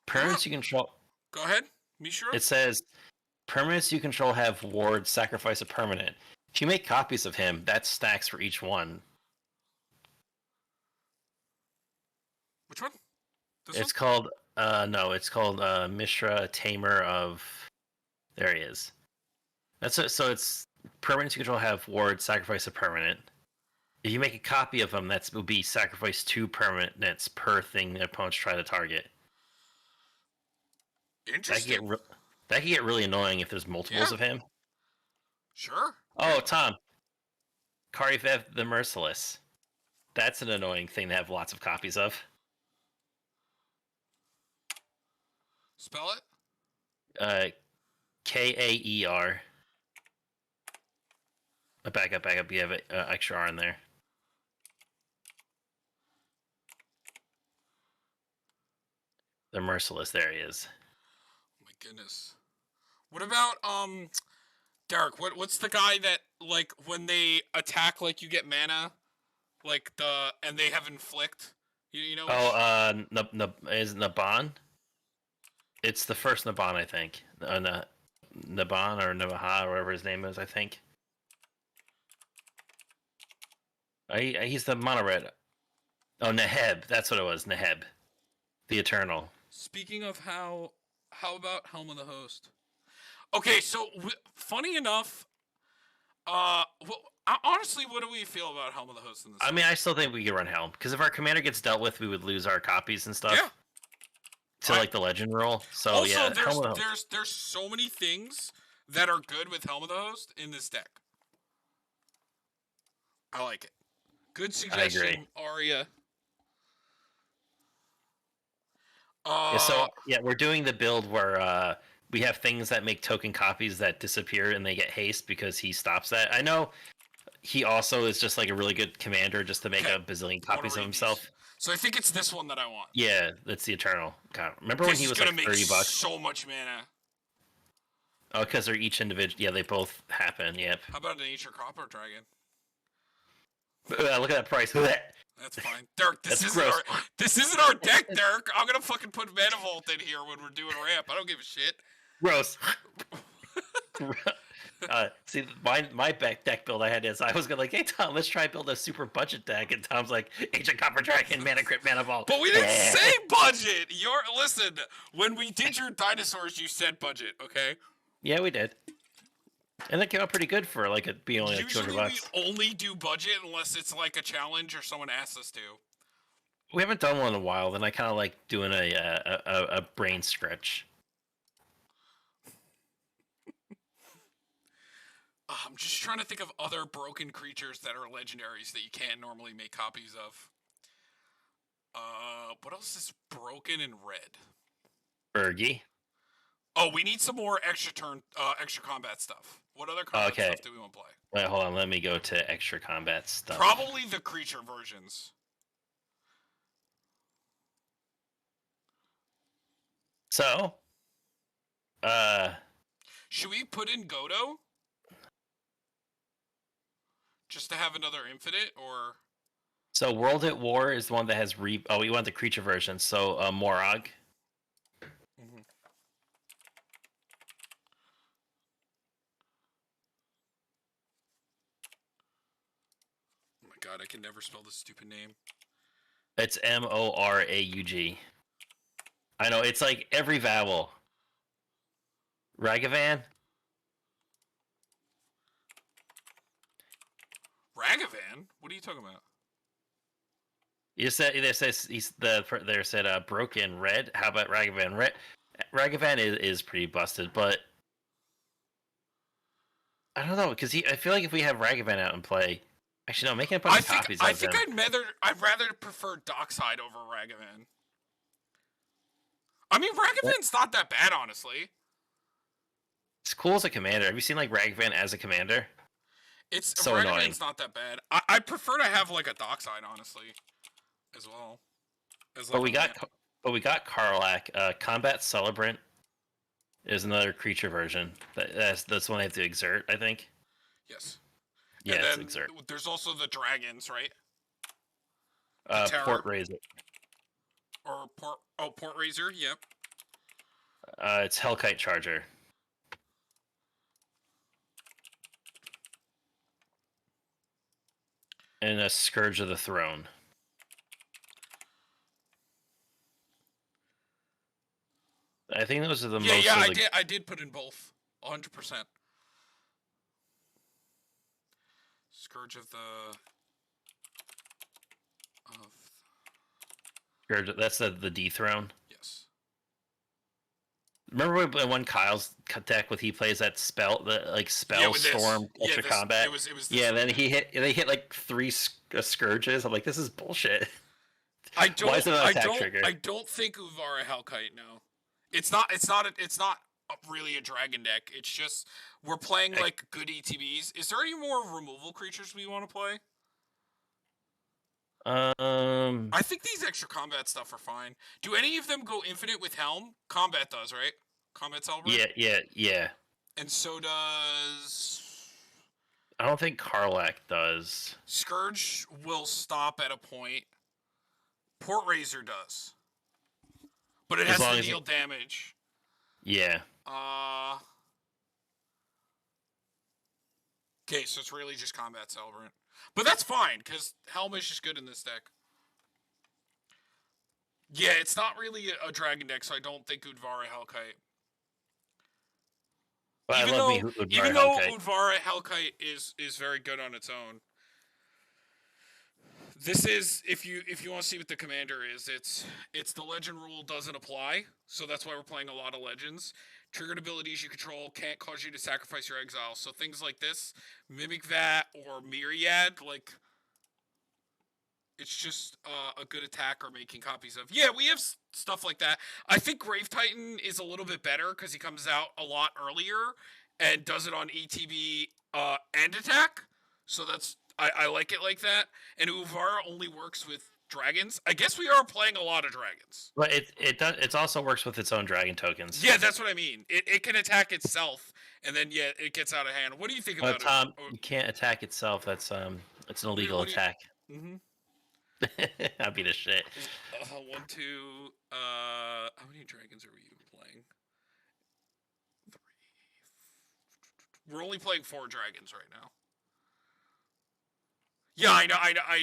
Speaker 1: Permanents you control.
Speaker 2: Go ahead, Mishra.
Speaker 1: It says permanents you control have wards sacrifice a permanent. If you make copies of him, that stacks for each one.
Speaker 2: Which one?
Speaker 1: It's called it's called Mishra, Tamer of. There he is. That's it. So it's permanents you control have wards sacrifice a permanent. If you make a copy of him, that will be sacrifice 2 permanents per thing the opponents try to target.
Speaker 2: Interesting.
Speaker 1: That can get really annoying if there's multiples of him.
Speaker 2: Sure.
Speaker 1: Oh, Tom. Karivev the Merciless. That's an annoying thing to have lots of copies of.
Speaker 2: Spell
Speaker 1: it? Kaer. Back up. You have an extra R in there. The Merciless. There he is.
Speaker 2: Oh my goodness. What about Derek? What's the guy that like when they attack, like you get mana, like and they have inflict. You know.
Speaker 1: Oh, is Naban? It's the first Naban, I think. Naban or Nabaha, or whatever his name is, I think. He's the mono red. Oh, Neheb. That's what it was. Neheb, the Eternal.
Speaker 2: Speaking of how about Helm of the Host? Okay, so funny enough, honestly, what do we feel about Helm of the Host in this?
Speaker 1: I mean, I still think we could run Helm because if our commander gets dealt with, we would lose our copies and stuff.
Speaker 2: Yeah.
Speaker 1: To like the legend rule. So
Speaker 2: also,
Speaker 1: yeah,
Speaker 2: there's so many things that are good with Helm of the Host in this deck. I like it. Good suggestion,
Speaker 1: I agree.
Speaker 2: Arya.
Speaker 1: So we're doing the build where we have things that make token copies that disappear and they get haste because he stops that. I know he also is just like a really good commander just to make a bazillion copies of himself.
Speaker 2: These. So I think it's this one that I want.
Speaker 1: Yeah, that's the Eternal. God, remember when he was like $30?
Speaker 2: So much mana.
Speaker 1: Oh, because they're each individual. Yeah, they both happen. Yep.
Speaker 2: How about an Ancient Copper Dragon?
Speaker 1: Look at that price.
Speaker 2: That's fine. Dirk, this isn't our deck, Dirk. I'm gonna fucking put Manifold in here when we're doing ramp. I don't give a shit.
Speaker 1: Gross. See, my deck build I had is I was gonna like, hey Tom, let's try build a super budget deck, and Tom's like, Ancient Copper Dragon, Mana Crypt, Mana Vault.
Speaker 2: But we didn't say budget. Listen, when we did your dinosaurs, you said budget, okay?
Speaker 1: Yeah, we did. And that came out pretty good for like it being only like $200.
Speaker 2: Usually we only do budget unless it's like a challenge or someone asks us to.
Speaker 1: We haven't done one in a while, then I kind of like doing a brain stretch.
Speaker 2: I'm just trying to think of other broken creatures that are legendaries that you can't normally make copies of. What else is broken in red?
Speaker 1: Bergie.
Speaker 2: Oh, we need some more extra combat stuff. What other combat
Speaker 1: Okay.
Speaker 2: stuff do we want to play?
Speaker 1: Wait, hold on. Let me go to extra combat stuff.
Speaker 2: Probably the creature versions.
Speaker 1: So,
Speaker 2: should we put in Godo? Just to have another infinite, or?
Speaker 1: So World at War is the one that has Oh, we want the creature version. So Morag.
Speaker 2: Mm-hmm. Oh my god, I can never spell this stupid name.
Speaker 1: It's Moraug. I know, it's like every vowel. Ragavan?
Speaker 2: Ragavan? What are you talking about?
Speaker 1: You said there says there said broken red. How about Ragavan? Ragavan is pretty busted, but I don't know because I feel like if we have Ragavan out and play, actually no, making a bunch of copies.
Speaker 2: I think I'd rather prefer Dockside over Ragavan. I mean, Ragavan's not that bad, honestly.
Speaker 1: It's cool as a commander. Have you seen like Ragavan as a commander?
Speaker 2: It's
Speaker 1: so
Speaker 2: Ragavan's
Speaker 1: annoying.
Speaker 2: Not that bad. I prefer to have like a Dockside, honestly, as well. As like
Speaker 1: but we got Karlach. Combat Celebrant is another creature version. That's one they have to exert, I think.
Speaker 2: Yes.
Speaker 1: Yeah,
Speaker 2: and
Speaker 1: it's
Speaker 2: then
Speaker 1: exert.
Speaker 2: There's also the dragons, right?
Speaker 1: Port Razor.
Speaker 2: Or Port Razor, yep.
Speaker 1: It's Hellkite Charger. And a Scourge of the Throne. I think those are the most.
Speaker 2: Yeah, I did put in both, 100%. Scourge of the.
Speaker 1: Scourge. That's the dethrone.
Speaker 2: Yes.
Speaker 1: Remember when Kyle's deck when he plays that spell, Storm extra combat?
Speaker 2: It was
Speaker 1: then they hit like 3 scourges. I'm like, this is bullshit.
Speaker 2: Why is it an attack
Speaker 1: trigger?
Speaker 2: I don't think Uvara Hellkite. No, it's not really a dragon deck. It's just we're playing like good ETBs. Is there any more removal creatures we want to play? I think these extra combat stuff are fine. Do any of them go infinite with Helm? Combat does, right? Combat Celebrant?
Speaker 1: Yeah.
Speaker 2: And so does.
Speaker 1: I don't think Karlach does.
Speaker 2: Scourge will stop at a point. Port Razor does. But it has to deal damage.
Speaker 1: Yeah.
Speaker 2: Okay, so it's really just Combat Celebrant. But that's fine, because Helm is just good in this deck. Yeah, it's not really a dragon deck, so I don't think Udvara Hellkite.
Speaker 1: But
Speaker 2: even though Udvara Hellkite is very good on its own. This is if you want to see what the commander is, it's the legend rule doesn't apply, so that's why we're playing a lot of legends. Triggered abilities you control can't cause you to sacrifice your exile. So things like this, Mimic Vat or Myriad, like it's just a good attack or making copies of. Yeah, we have stuff like that. I think Grave Titan is a little bit better because he comes out a lot earlier and does it on ETB and attack. So that's I like it like that. And Uvara only works with dragons. I guess we are playing a lot of dragons.
Speaker 1: But it also works with its own dragon tokens.
Speaker 2: Yeah, that's what I mean. It can attack itself, and then it gets out of hand. What do you think about
Speaker 1: Tom, it? You can't attack itself. That's it's an illegal attack.
Speaker 2: Mm-hmm.
Speaker 1: I'd be the shit.
Speaker 2: 1, 2. How many dragons are we even playing? 3. We're only playing 4 dragons right now. Yeah, I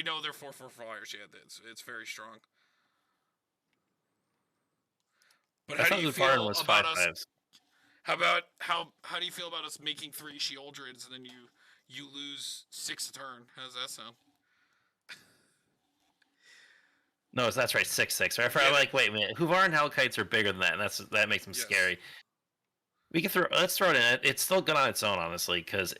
Speaker 2: know they're 4/4 flyers. Yeah, it's very strong. But how do you feel about us? How do you feel about us making 3 Sheoldreds and then you lose 6 a turn? How does that sound?
Speaker 1: No, that's right, 6/6. Right? I'm like, wait a minute, Huvar and Hellkites are bigger than that, and that makes them scary. We can let's throw it in. It's still good on its own, honestly, because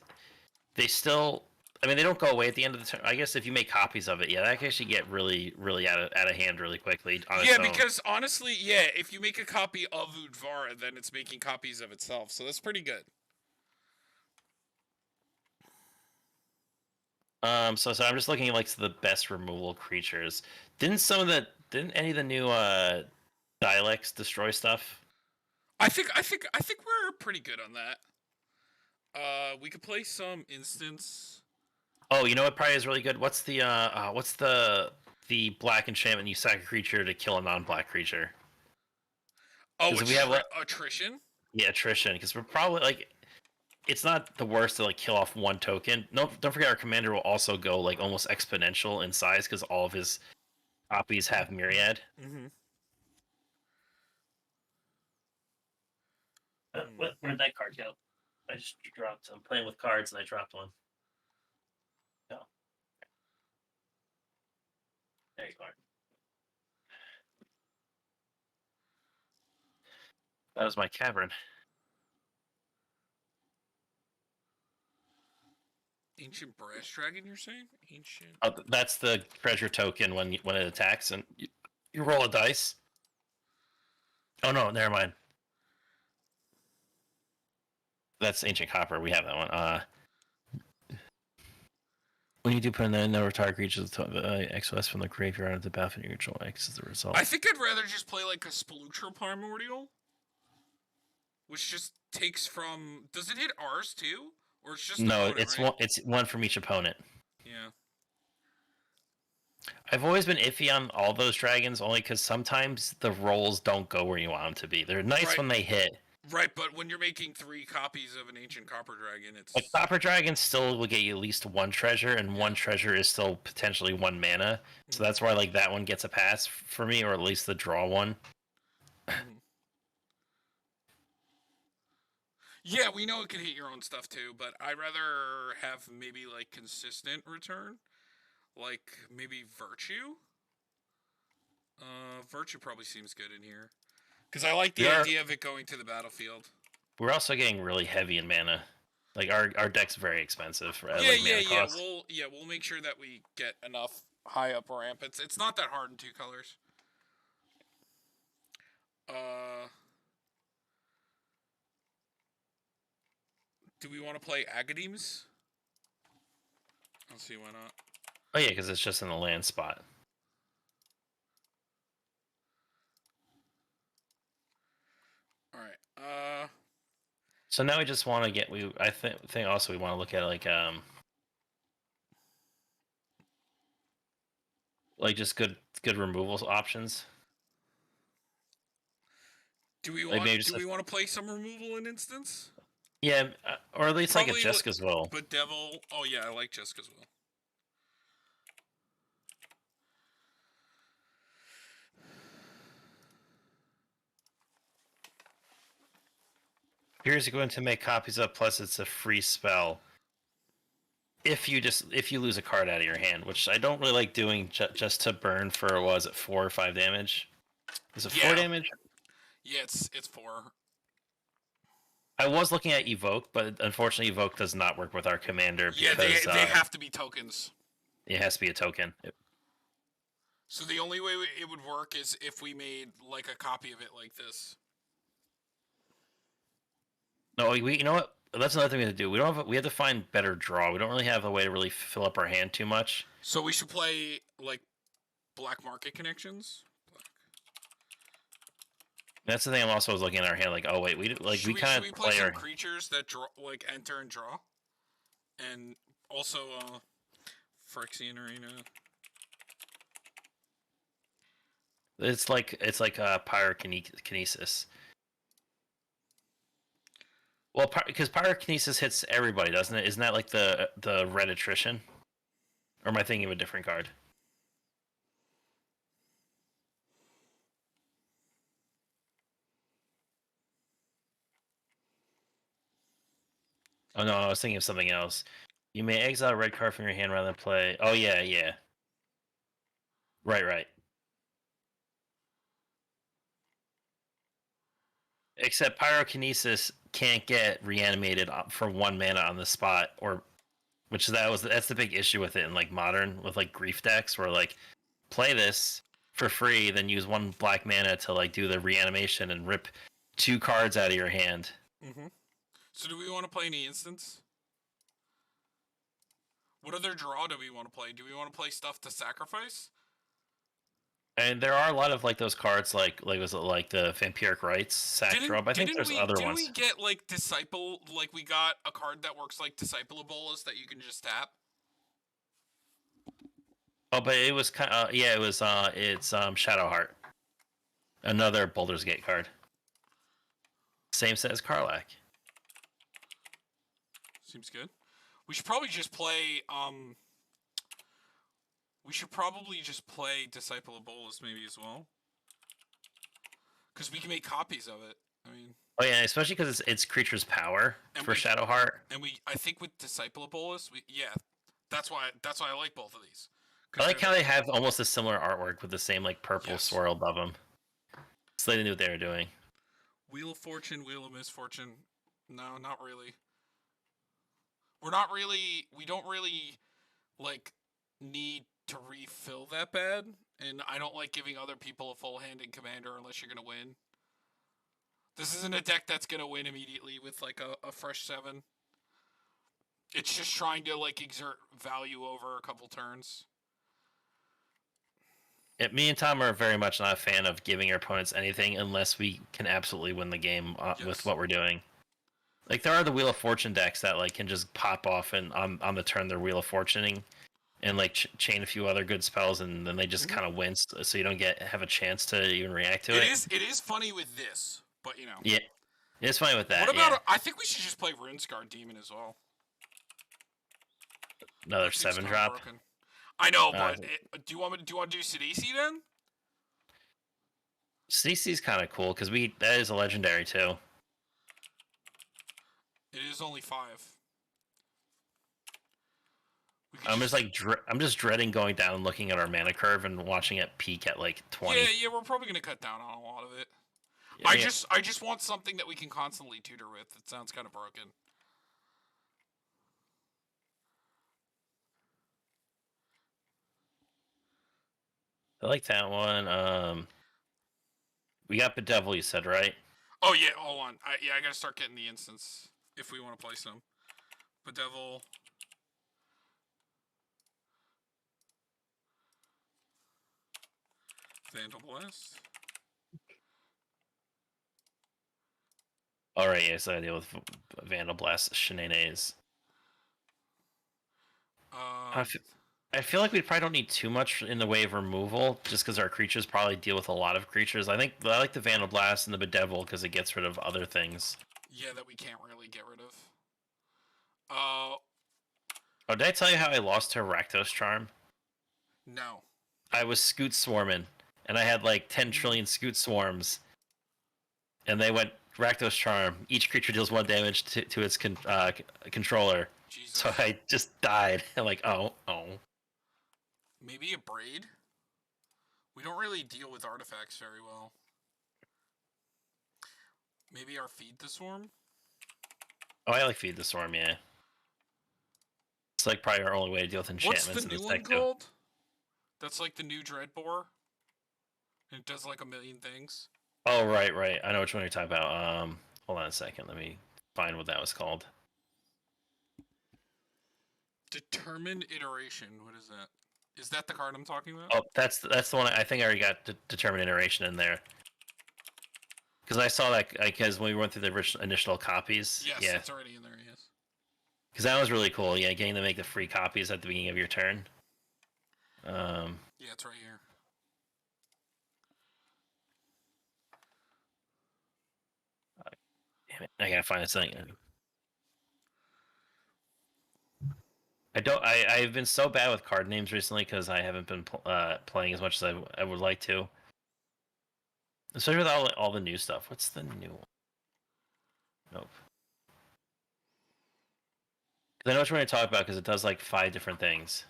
Speaker 1: they still. I mean, they don't go away at the end of the turn. I guess if you make copies of it, yeah, that can actually get really, really out of hand really quickly on its
Speaker 2: Yeah,
Speaker 1: own.
Speaker 2: because honestly, yeah, if you make a copy of Udvara, then it's making copies of itself, so that's pretty good.
Speaker 1: So I'm just looking at like the best removal creatures. Didn't any of the new dialects destroy stuff?
Speaker 2: I think we're pretty good on that. We could play some instance.
Speaker 1: Oh, you know what probably is really good? What's the black enchantment you sack a creature to kill a non-black creature?
Speaker 2: Oh,
Speaker 1: Because we have like
Speaker 2: attrition.
Speaker 1: yeah, attrition. Because we're probably like it's not the worst to like kill off one token. No, don't forget our commander will also go like almost exponential in size because all of his copies have myriad.
Speaker 2: Mm-hmm.
Speaker 1: Where did that card go? I just dropped. I'm playing with cards and I dropped one. No. There you are. That was my cavern.
Speaker 2: Ancient Brass Dragon, you're saying? Ancient.
Speaker 1: Oh, that's the treasure token when it attacks, and you roll a dice. Oh no, never mind. That's ancient copper. We have that one. When you do put in the no retire creatures, XOS from the graveyard of the battlefield, your control X is the result.
Speaker 2: I think I'd rather just play like a Splutra Primordial, which just takes from. Does it hit ours too, or it's just
Speaker 1: no?
Speaker 2: opponent,
Speaker 1: It's
Speaker 2: right?
Speaker 1: one. It's one from each opponent.
Speaker 2: Yeah.
Speaker 1: I've always been iffy on all those dragons, only because sometimes the rolls don't go where you want them to be. They're nice
Speaker 2: Right.
Speaker 1: when they hit.
Speaker 2: Right, but when you're making 3 copies of an ancient copper dragon, it's
Speaker 1: Like copper dragon still will get you at least one treasure, and one treasure is still potentially 1 mana. So that's why like that one gets a pass for me, or at least the draw one.
Speaker 2: Yeah, we know it can hit your own stuff too, but I'd rather have maybe like consistent return, like maybe Virtue. Virtue probably seems good in here, because I like the idea of it going to the battlefield.
Speaker 1: We're also getting really heavy in mana. Like our deck's very expensive.
Speaker 2: Yeah. We'll make sure that we get enough high up ramp. It's not that hard in 2 colors. Do we want to play Agadeems? Let's see, why not?
Speaker 1: Oh yeah, because it's just in the land spot.
Speaker 2: All right.
Speaker 1: So now we just want to get. I think also we want to look at like just good removals options.
Speaker 2: Do we want to play some removal in instance?
Speaker 1: Yeah, or at least
Speaker 2: Probably
Speaker 1: like a Jeska's Will.
Speaker 2: But Devil. Oh yeah, I like Jeska's Will.
Speaker 1: Here's going to make copies of. Plus, it's a free spell. If you lose a card out of your hand, which I don't really like doing, just to burn for was it 4 or 5 damage? Is it 4 damage?
Speaker 2: Yeah, it's 4.
Speaker 1: I was looking at Evoke, but unfortunately Evoke does not work with our commander because
Speaker 2: they have to be tokens.
Speaker 1: It has to be a token.
Speaker 2: So the only way it would work is if we made like a copy of it like this.
Speaker 1: No, you know what? That's another thing we have to do. We have to find better draw. We don't really have a way to really fill up our hand too much.
Speaker 2: So we should play like black market connections.
Speaker 1: That's the thing. I'm also looking at our hand, like, oh wait, we kind of
Speaker 2: play some creatures that draw, like enter and draw, and also Phyrexian Arena.
Speaker 1: It's like pyrokinesis. Well, because pyrokinesis hits everybody, doesn't it? Isn't that like the red attrition? Or am I thinking of a different card? Oh no, I was thinking of something else. You may exile a red card from your hand rather than play. Oh yeah. Right. Except pyrokinesis can't get reanimated for 1 mana on the spot, or Which that's the big issue with it in like modern with like grief decks, where like play this for free, then use one black mana to like do the reanimation and rip 2 cards out of your hand.
Speaker 2: Mm-hmm. So do we want to play any instance? What other draw do we want to play? Do we want to play stuff to sacrifice?
Speaker 1: And there are a lot of like those cards, like was it like the Vampiric Rites sack draw? But I think there's other
Speaker 2: didn't
Speaker 1: ones.
Speaker 2: we get like disciple? Like we got a card that works like Disciple of Bolas that you can just tap.
Speaker 1: Oh, but it was kind of yeah, it was it's Shadowheart, another Baldur's Gate card. Same set as Karlach.
Speaker 2: Seems good. We should probably just play We should probably just play Disciple of Bolas maybe as well, because we can make copies of it. I mean.
Speaker 1: Oh yeah, especially because it's creature's power for Shadowheart.
Speaker 2: And I think with Disciple of Bolas, that's why I like both of these.
Speaker 1: I like how they have almost a similar artwork with the same like purple swirl above them. So they knew what they were doing.
Speaker 2: Wheel of Fortune, Wheel of Misfortune. No, not really. We don't really like need to refill that bad, and I don't like giving other people a full hand in Commander unless you're gonna win. This isn't a deck that's gonna win immediately with like a fresh 7. It's just trying to like exert value over a couple turns.
Speaker 1: Yeah, me and Tom are very much not a fan of giving our opponents anything unless we can absolutely win the game with what we're doing. Like there are the Wheel of Fortune decks that like can just pop off and on the turn they're Wheel of Fortuning, and like chain a few other good spells, and then they just kind of win, so you don't have a chance to even react to it.
Speaker 2: It is funny with this, but you know.
Speaker 1: Yeah, it's funny with that.
Speaker 2: What about? I think we should just play Runescar Demon as well.
Speaker 1: Another 7-drop.
Speaker 2: I know, but do you want to do Sidisi then?
Speaker 1: Sidisi's kind of cool because that is a legendary too.
Speaker 2: It is only 5.
Speaker 1: I'm just dreading going down and looking at our mana curve and watching it peak at like 20.
Speaker 2: Yeah, we're probably gonna cut down on a lot of it. Yeah, I just want something that we can constantly tutor with. It sounds kind of broken.
Speaker 1: I like that one. We got Bedevil, you said, right?
Speaker 2: Oh yeah, hold on. I gotta start getting the instance if we want to play some. Bedevil. Vandal Blast.
Speaker 1: Alright, yes, I deal with Vandal Blast shenanigans. I feel like we probably don't need too much in the way of removal, just because our creatures probably deal with a lot of creatures. I like the Vandal Blast and the Bedevil because it gets rid of other things.
Speaker 2: Yeah, that we can't really get rid of.
Speaker 1: Oh, did I tell you how I lost to Rakdos Charm?
Speaker 2: No.
Speaker 1: I was Scoot Swarming, and I had like 10 trillion Scoot Swarms, and they went Rakdos Charm. Each creature deals 1 damage to its controller. Jesus. So I just died. I'm like, oh.
Speaker 2: Maybe a Braid? We don't really deal with artifacts very well. Maybe our Feed the Swarm?
Speaker 1: Oh, I like Feed the Swarm, yeah. It's like probably our only way to deal with enchantments.
Speaker 2: What's the new one called? That's like the new Dreadbore. And it does like a million things.
Speaker 1: Oh, right. I know which one you're talking about. Hold on a second. Let me find what that was called.
Speaker 2: Determined Iteration. What is that? Is that the card I'm talking about?
Speaker 1: Oh, that's the one. I think I already got Determined Iteration in there. Because I saw that because when we went through the initial copies.
Speaker 2: Yes, it's already in there, yes.
Speaker 1: Because that was really cool, yeah, getting to make the free copies at the beginning of your turn.
Speaker 2: Yeah, it's right here.
Speaker 1: Damn it, I gotta find this thing. I've been so bad with card names recently because I haven't been playing as much as I would like to. Especially with all the new stuff. What's the new one? Nope. Because I know what you're going to talk about because it does like 5 different things.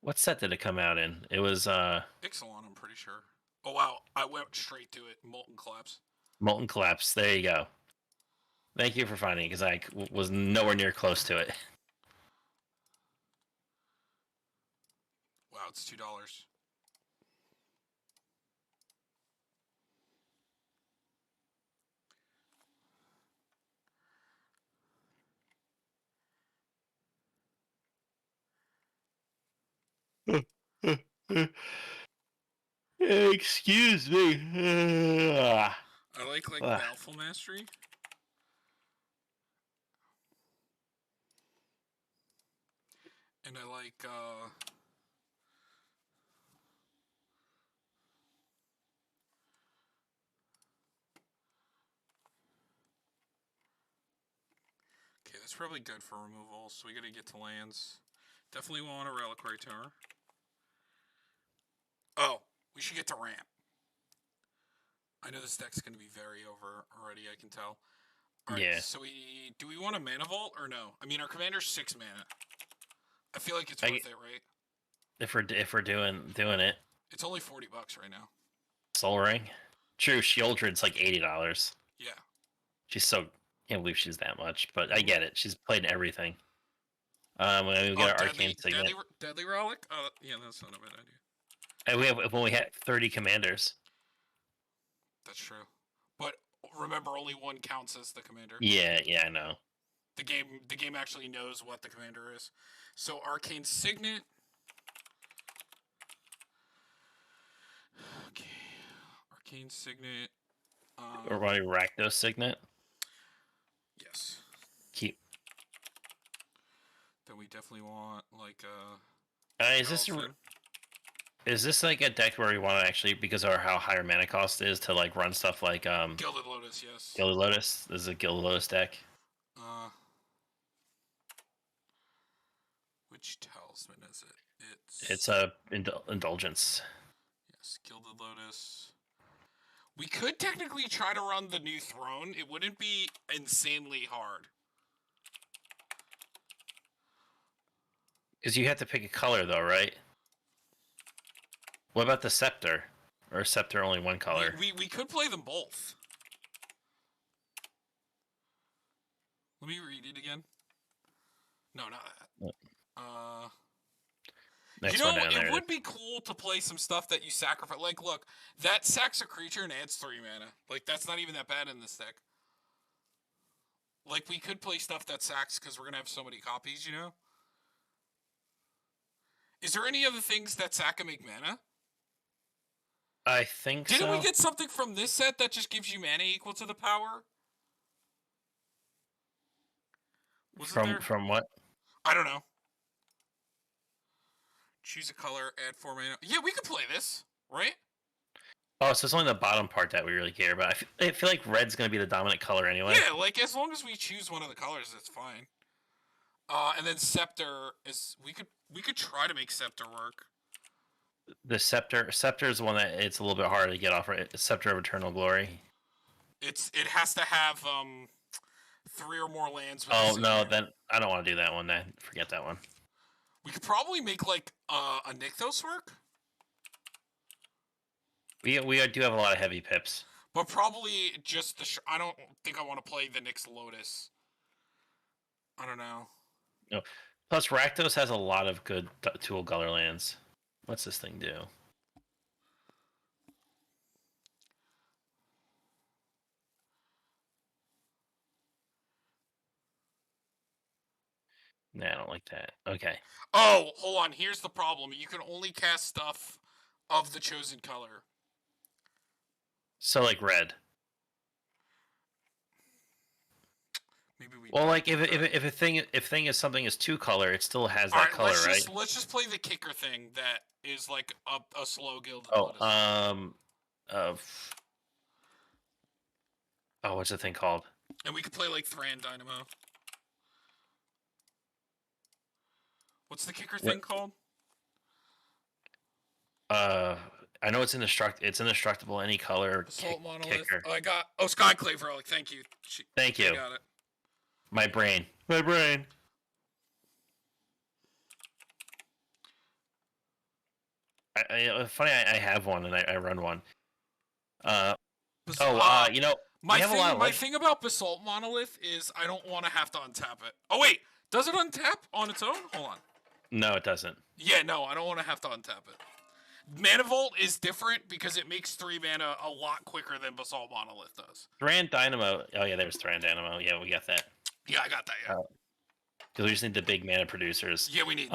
Speaker 1: What set did it come out in? It was
Speaker 2: Ixalan, I'm pretty sure. Oh wow, I went straight to it. Molten Collapse.
Speaker 1: Molten Collapse. There you go. Thank you for finding it because I was nowhere near close to it.
Speaker 2: Wow, it's $2.
Speaker 1: Excuse me.
Speaker 2: I like
Speaker 1: Ugh.
Speaker 2: Baleful Mastery. And I like okay, that's probably good for removal, so we gotta get to lands. Definitely want a Reliquary Tower. Oh, we should get to ramp. I know this deck's gonna be very over already, I can tell. Alright,
Speaker 1: Yeah.
Speaker 2: so do we want a Mana Vault or no? I mean, our commander's 6 mana. I feel like it's worth it, right?
Speaker 1: If we're doing it,
Speaker 2: It's only $40 right now.
Speaker 1: Soul Ring. True, Sheoldred's like $80.
Speaker 2: Yeah.
Speaker 1: She's so can't believe she's that much, but I get it. She's played everything. When we get our Arcane Signet,
Speaker 2: Deadly Relic? Yeah, that's not a bad idea.
Speaker 1: and we have when we had 30 commanders.
Speaker 2: That's true. But remember, only one counts as the commander.
Speaker 1: Yeah, I know.
Speaker 2: The game actually knows what the commander is. So Arcane Signet. Okay. Arcane Signet.
Speaker 1: Or running Rakdos Signet.
Speaker 2: Yes.
Speaker 1: Keep.
Speaker 2: Then we definitely want like
Speaker 1: is this like a deck where we want to actually, because of how higher mana cost is, to like run stuff like
Speaker 2: Gilded Lotus, yes.
Speaker 1: Gilded Lotus? This is a Gilded Lotus deck.
Speaker 2: Which talisman is it?
Speaker 1: It's a Indulgence.
Speaker 2: Yes, Gilded Lotus. We could technically try to run the new Throne. It wouldn't be insanely hard.
Speaker 1: Because you have to pick a color though, right? What about the Scepter? Or Scepter only one color?
Speaker 2: We could play them both. Let me read it again. No, not that.
Speaker 1: Next
Speaker 2: you know,
Speaker 1: one down there.
Speaker 2: it would be cool to play some stuff that you sacrifice. Like, look, that sacks a creature and adds 3 mana. Like, that's not even that bad in this deck. Like, we could play stuff that sacks because we're going to have so many copies, you know? Is there any other things that sack and make mana?
Speaker 1: I think
Speaker 2: Didn't we get something from this set that just gives you mana equal to the power?
Speaker 1: From what?
Speaker 2: I don't know. Choose a color, add 4 mana. Yeah, we could play this, right?
Speaker 1: Oh, so it's only the bottom part that we really care about. I feel like red's going to be the dominant color anyway.
Speaker 2: Yeah, like as long as we choose one of the colors, it's fine. And then Scepter is we could try to make Scepter work.
Speaker 1: The Scepter is the one that it's a little bit harder to get off. Right? Scepter of Eternal Glory.
Speaker 2: It has to have 3 or more lands.
Speaker 1: Oh no, then I don't want to do that one. Then forget that one.
Speaker 2: We could probably make like a Nykthos work.
Speaker 1: We do have a lot of heavy pips,
Speaker 2: but probably just the. I don't think I want to play the Nyx Lotus. I don't know.
Speaker 1: No. Plus, Rakdos has a lot of good Tool Color lands. What's this thing do? Nah, I don't like that. Okay.
Speaker 2: Oh, hold on. Here's the problem. You can only cast stuff of the chosen color.
Speaker 1: So, like red.
Speaker 2: Maybe we.
Speaker 1: Well, like if a thing is something is 2-color, it still has that color, right?
Speaker 2: Let's just play the kicker thing that is like a slow Gilded
Speaker 1: Lotus. What's the thing called?
Speaker 2: And we could play like Thran Dynamo. What's the kicker thing called?
Speaker 1: I know it's indestructible any color.
Speaker 2: Assault Monolith. Kicker. Oh, I got. Oh, Skyclave Relic. Thank you.
Speaker 1: Thank you.
Speaker 2: I got it.
Speaker 1: My brain. Funny, I have one and I run one. Uh,
Speaker 2: Bas-
Speaker 1: oh,
Speaker 2: uh,
Speaker 1: you know, we
Speaker 2: my
Speaker 1: have a lot
Speaker 2: thing,
Speaker 1: of
Speaker 2: my thing about Basalt Monolith is I don't want to have to untap it. Oh wait, does it untap on its own? Hold on.
Speaker 1: No, it doesn't.
Speaker 2: Yeah, no, I don't want to have to untap it. Mana Vault is different because it makes 3 mana a lot quicker than Basalt Monolith does.
Speaker 1: Thran Dynamo. Oh yeah, there's Thran Dynamo. Yeah, we got that.
Speaker 2: Yeah, I got that. Yeah,
Speaker 1: Because we just need the big mana producers.
Speaker 2: yeah, we need.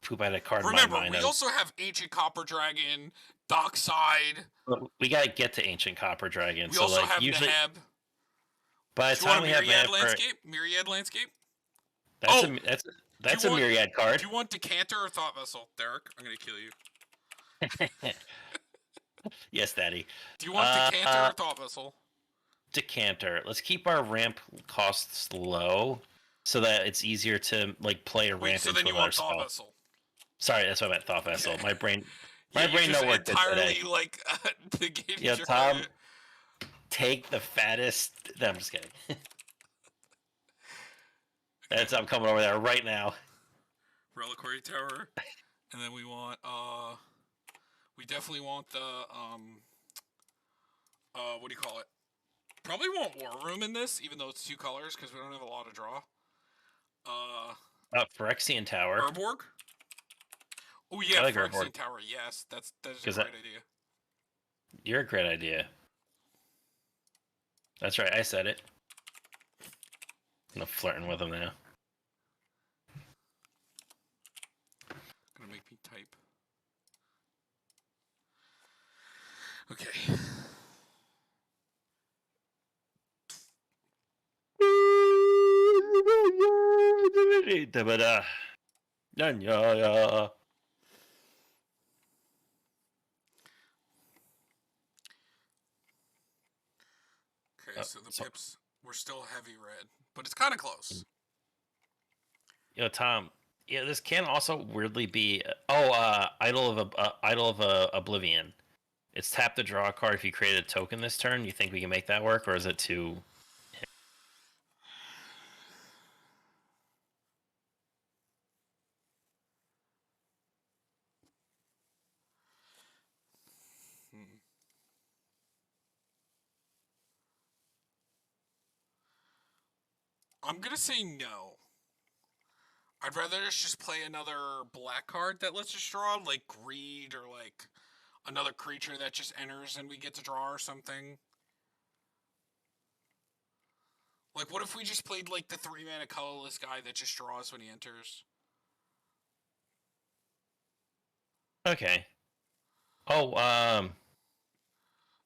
Speaker 1: Poop, I had a card
Speaker 2: Remember,
Speaker 1: in my mind.
Speaker 2: we also have Ancient Copper Dragon, Dockside.
Speaker 1: We gotta get to Ancient Copper Dragon.
Speaker 2: We
Speaker 1: so
Speaker 2: also
Speaker 1: like
Speaker 2: have
Speaker 1: usually,
Speaker 2: Neheb.
Speaker 1: by
Speaker 2: Do
Speaker 1: the
Speaker 2: you want
Speaker 1: time
Speaker 2: a
Speaker 1: we have
Speaker 2: Myriad
Speaker 1: mana for,
Speaker 2: Landscape? Myriad Landscape?
Speaker 1: that's
Speaker 2: Oh!
Speaker 1: that's
Speaker 2: you
Speaker 1: a
Speaker 2: want-
Speaker 1: Myriad card.
Speaker 2: Do you want Decanter or Thought Vessel, Derek? I'm gonna kill you.
Speaker 1: Yes, Daddy.
Speaker 2: Do you want Decanter or Thought Vessel?
Speaker 1: Decanter. Let's keep our ramp costs low, so that it's easier to like play a
Speaker 2: Wait,
Speaker 1: ramp
Speaker 2: so
Speaker 1: into
Speaker 2: then you
Speaker 1: another
Speaker 2: want Thought
Speaker 1: spell.
Speaker 2: Vessel?
Speaker 1: Sorry, that's what I meant. Thought Vessel. My brain
Speaker 2: Yeah, you just
Speaker 1: no work good
Speaker 2: entirely
Speaker 1: today.
Speaker 2: like negated
Speaker 1: Yeah,
Speaker 2: your
Speaker 1: Tom.
Speaker 2: credit.
Speaker 1: Take the fattest. No, I'm just kidding. I'm coming over there right now.
Speaker 2: Reliquary Tower, and then we want we definitely want the what do you call it? Probably want War Room in this, even though it's 2 colors because we don't have a lot of draw.
Speaker 1: Phyrexian Tower.
Speaker 2: Urborg. Oh yeah,
Speaker 1: I like
Speaker 2: Phyrexian
Speaker 1: Urborg.
Speaker 2: Tower. Yes, that is a
Speaker 1: 'Cause
Speaker 2: great idea.
Speaker 1: You're a great idea. That's right, I said it. I'm flirting with him now.
Speaker 2: Gonna make me type. Okay. Okay, so the pips were still heavy red, but it's kind of close.
Speaker 1: Tom. Yeah, this can also weirdly be Idol of Oblivion. It's tap to draw a card if you create a token this turn. You think we can make that work, or is it too?
Speaker 2: I'm gonna say no. I'd rather just play another black card that lets us draw, like Greed, or like another creature that just enters and we get to draw or something. Like, what if we just played like the 3 mana colorless guy that just draws when he enters?
Speaker 1: Okay. Oh,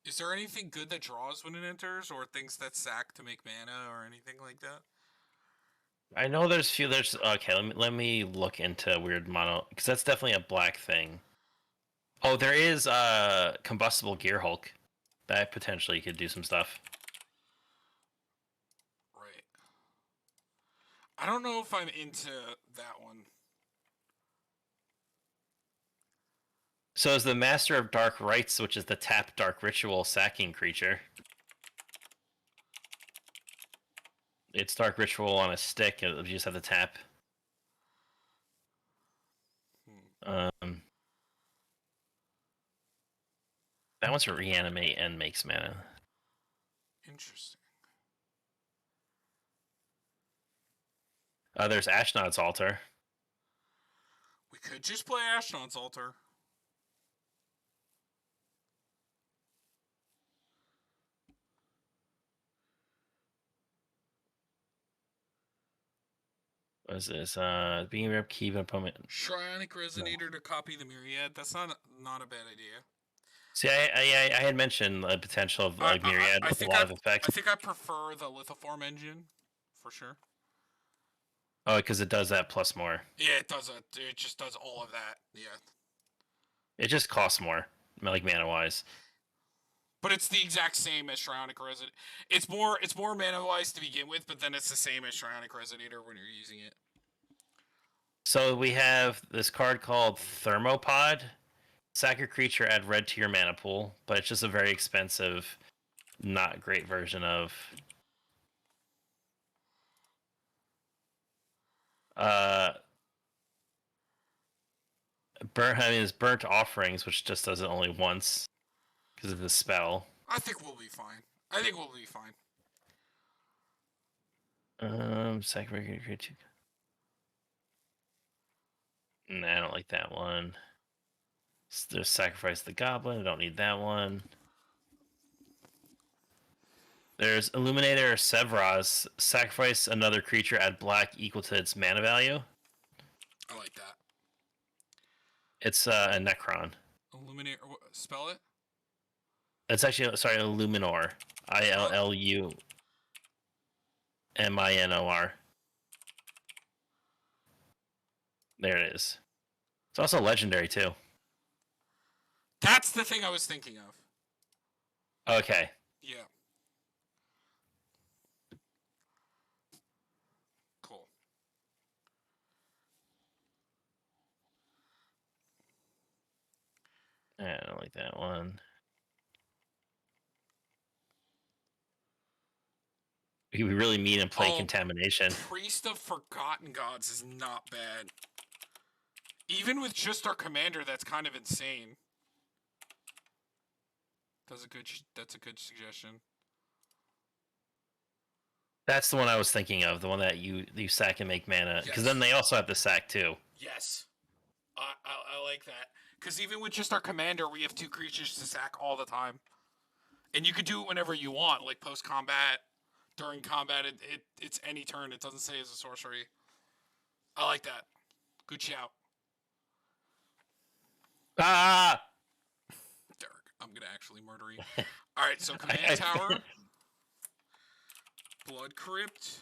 Speaker 2: Is there anything good that draws when it enters, or things that sack to make mana, or anything like that?
Speaker 1: I know there's few. There's okay. Let me look into weird mono because that's definitely a black thing. Oh, there is combustible Gear Hulk that potentially could do some stuff.
Speaker 2: Right. I don't know if I'm into that one.
Speaker 1: So is the Master of Dark Rites, which is the tap Dark Ritual sacking creature. It's Dark Ritual on a stick. You just have to tap. That one's reanimate and makes mana.
Speaker 2: Interesting.
Speaker 1: There's Ashnod's Altar.
Speaker 2: We could just play Ashnod's Altar.
Speaker 1: What is this? Being a keep an opponent.
Speaker 2: Shronic Resonator to copy the Myriad. That's not a bad idea.
Speaker 1: See, I had mentioned the potential of like Myriad with a lot of effects.
Speaker 2: I think I prefer the Lithoform engine, for sure.
Speaker 1: Oh, because it does that plus more.
Speaker 2: Yeah, it does. It just does all of that. Yeah.
Speaker 1: It just costs more, like mana wise.
Speaker 2: But it's the exact same as Shronic Resonator. It's more mana wise to begin with, but then it's the same as Shronic Resonator when you're using it.
Speaker 1: So we have this card called Thermopod. Sack a creature, add red to your mana pool, but it's just a very expensive, not great version of. I mean, it's burnt offerings, which just does it only once because of the spell.
Speaker 2: I think we'll be fine. I think we'll be fine.
Speaker 1: Sacrifice creature. Nah, I don't like that one. There's sacrifice the goblin. I don't need that one. There's Illuminator Sevraz. Sacrifice another creature, add black equal to its mana value.
Speaker 2: I like that.
Speaker 1: It's a Necron.
Speaker 2: Illuminate. Spell it.
Speaker 1: It's actually Illuminor. ILLUMINOR. There it is. It's also legendary too.
Speaker 2: That's the thing I was thinking of.
Speaker 1: Okay.
Speaker 2: Yeah. Cool.
Speaker 1: I don't like that one. We really mean and play Contamination.
Speaker 2: Priest of Forgotten Gods is not bad. Even with just our commander, that's kind of insane. That's a good suggestion.
Speaker 1: That's the one I was thinking of. The one that you sack and make mana. Because then they also have the sack too.
Speaker 2: Yes. I like that. Because even with just our commander, we have 2 creatures to sack all the time. And you could do it whenever you want, like post-combat, during combat. It's any turn. It doesn't say as a sorcery. I like that. Good shout.
Speaker 1: Ah!
Speaker 2: Derek, I'm going to actually murder you. Alright, so Command Tower. Blood Crypt.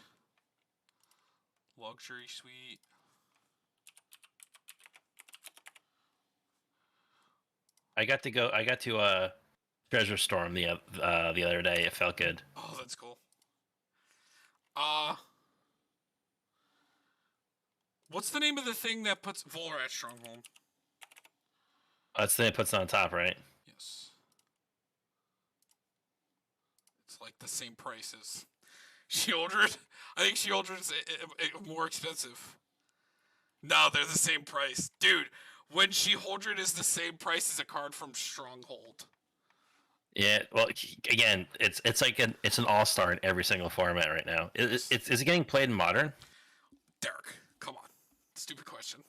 Speaker 2: Luxury Suite.
Speaker 1: I got to Treasure Storm the other day. It felt good.
Speaker 2: Oh, that's cool. What's the name of the thing that puts Volrat Stronghold?
Speaker 1: That's the thing it puts on top, right?
Speaker 2: Yes. It's like the same price as Sheoldred. I think Sheoldred's more expensive. No, they're the same price. Dude, when Sheoldred is the same price as a card from Stronghold.
Speaker 1: Yeah, well, again, it's like it's an all-star in every single format right now. Is it getting played in Modern?
Speaker 2: Derek, come on. Stupid question.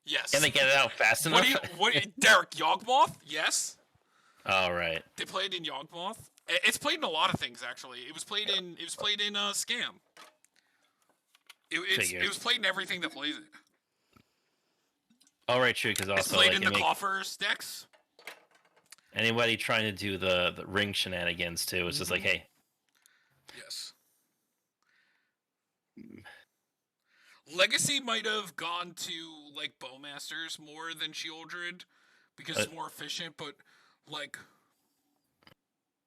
Speaker 2: Yes.
Speaker 1: Can they get it out fast enough?
Speaker 2: Derek, Yawgmoth? Yes.
Speaker 1: All right.
Speaker 2: They played in Yawgmoth. It's played in a lot of things, actually. It was played in Scam. It was played in everything that plays it.
Speaker 1: All right, true. Because also
Speaker 2: it's played in the coffers decks.
Speaker 1: Anybody trying to do the ring shenanigans too, it's just like, hey.
Speaker 2: Yes. Legacy might have gone to like Bowmasters more than Sheoldred because it's more efficient, but like.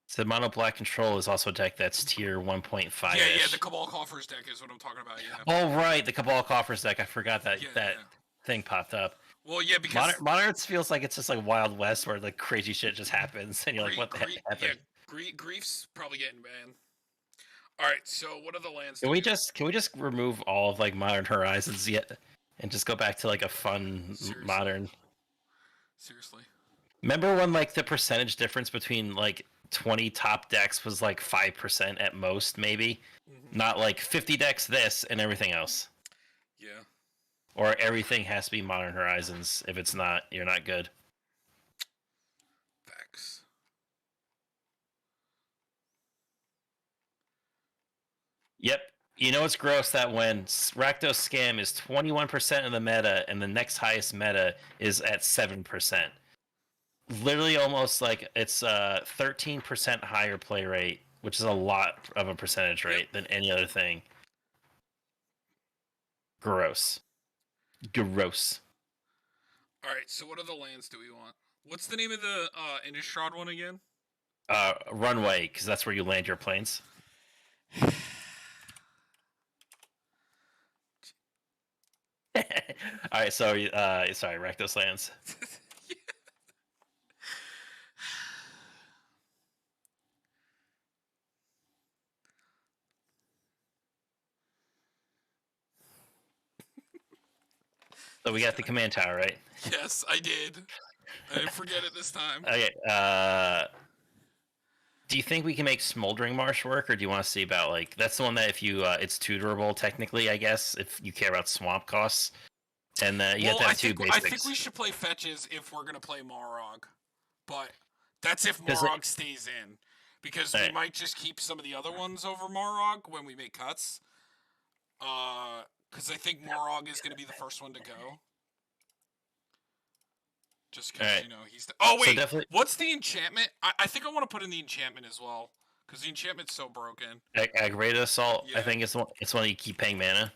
Speaker 1: So Mono Black Control is also a deck that's tier 1.5.
Speaker 2: Yeah, the Cabal Coffers deck is what I'm talking about. Yeah.
Speaker 1: Oh right, the Cabal Coffers deck. I forgot that thing popped up.
Speaker 2: Well, yeah, because
Speaker 1: Modern feels like it's just like Wild West where like crazy shit just happens, and you're like, what the heck happened?
Speaker 2: Yeah, Grief's probably getting banned. All right, so what are the lands?
Speaker 1: Can we just remove all of like Modern Horizons yet, and just go back to like a fun Modern?
Speaker 2: Seriously.
Speaker 1: Remember when like the percentage difference between like 20 top decks was like 5% at most, maybe? Not like 50 decks this and everything else.
Speaker 2: Yeah.
Speaker 1: Or everything has to be Modern Horizons. If it's not, you're not good.
Speaker 2: Facts.
Speaker 1: Yep. You know what's gross? That when Rakdos Scam is 21% of the meta and the next highest meta is at 7%. Literally almost like it's 13% higher play rate, which is a lot of a percentage rate than any other thing. Gross. Gross.
Speaker 2: All right, so what other lands do we want? What's the name of the Innistrad one again?
Speaker 1: Runway, because that's where you land your planes. All right, so sorry, Rakdos lands. So we got the command tower, right?
Speaker 2: Yes, I did. I didn't forget it this time.
Speaker 1: Okay. Do you think we can make Smoldering Marsh work, or do you want to see about like that's the one that if you it's tutorable technically, I guess, if you care about swamp costs, and you have to have two basics.
Speaker 2: I think we should play fetches if we're gonna play Morog, but that's if
Speaker 1: 'Cause
Speaker 2: Morog stays in, because we
Speaker 1: Alright.
Speaker 2: might just keep some of the other ones over Morog when we make cuts. Because I think Morog is gonna be the first one to go. Just because
Speaker 1: Alright.
Speaker 2: you know he's. Oh
Speaker 1: So
Speaker 2: wait,
Speaker 1: definitely
Speaker 2: what's the enchantment? I think I want to put in the enchantment as well, because the enchantment's so broken.
Speaker 1: Aggravated Assault. I
Speaker 2: Yeah.
Speaker 1: think it's one you keep paying mana,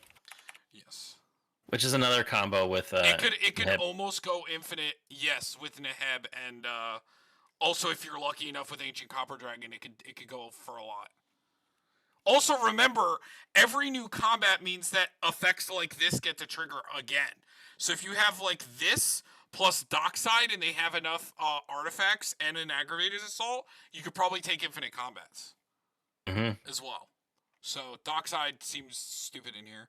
Speaker 2: Yes.
Speaker 1: which is another combo with.
Speaker 2: It could
Speaker 1: Neheb.
Speaker 2: almost go infinite. Yes, with Neheb, and also if you're lucky enough with Ancient Copper Dragon, it could go for a lot. Also remember, every new combat means that effects like this get to trigger again. So if you have like this plus Dockside and they have enough artifacts and an Aggravated Assault, you could probably take infinite combats as well. So Dockside seems stupid in here.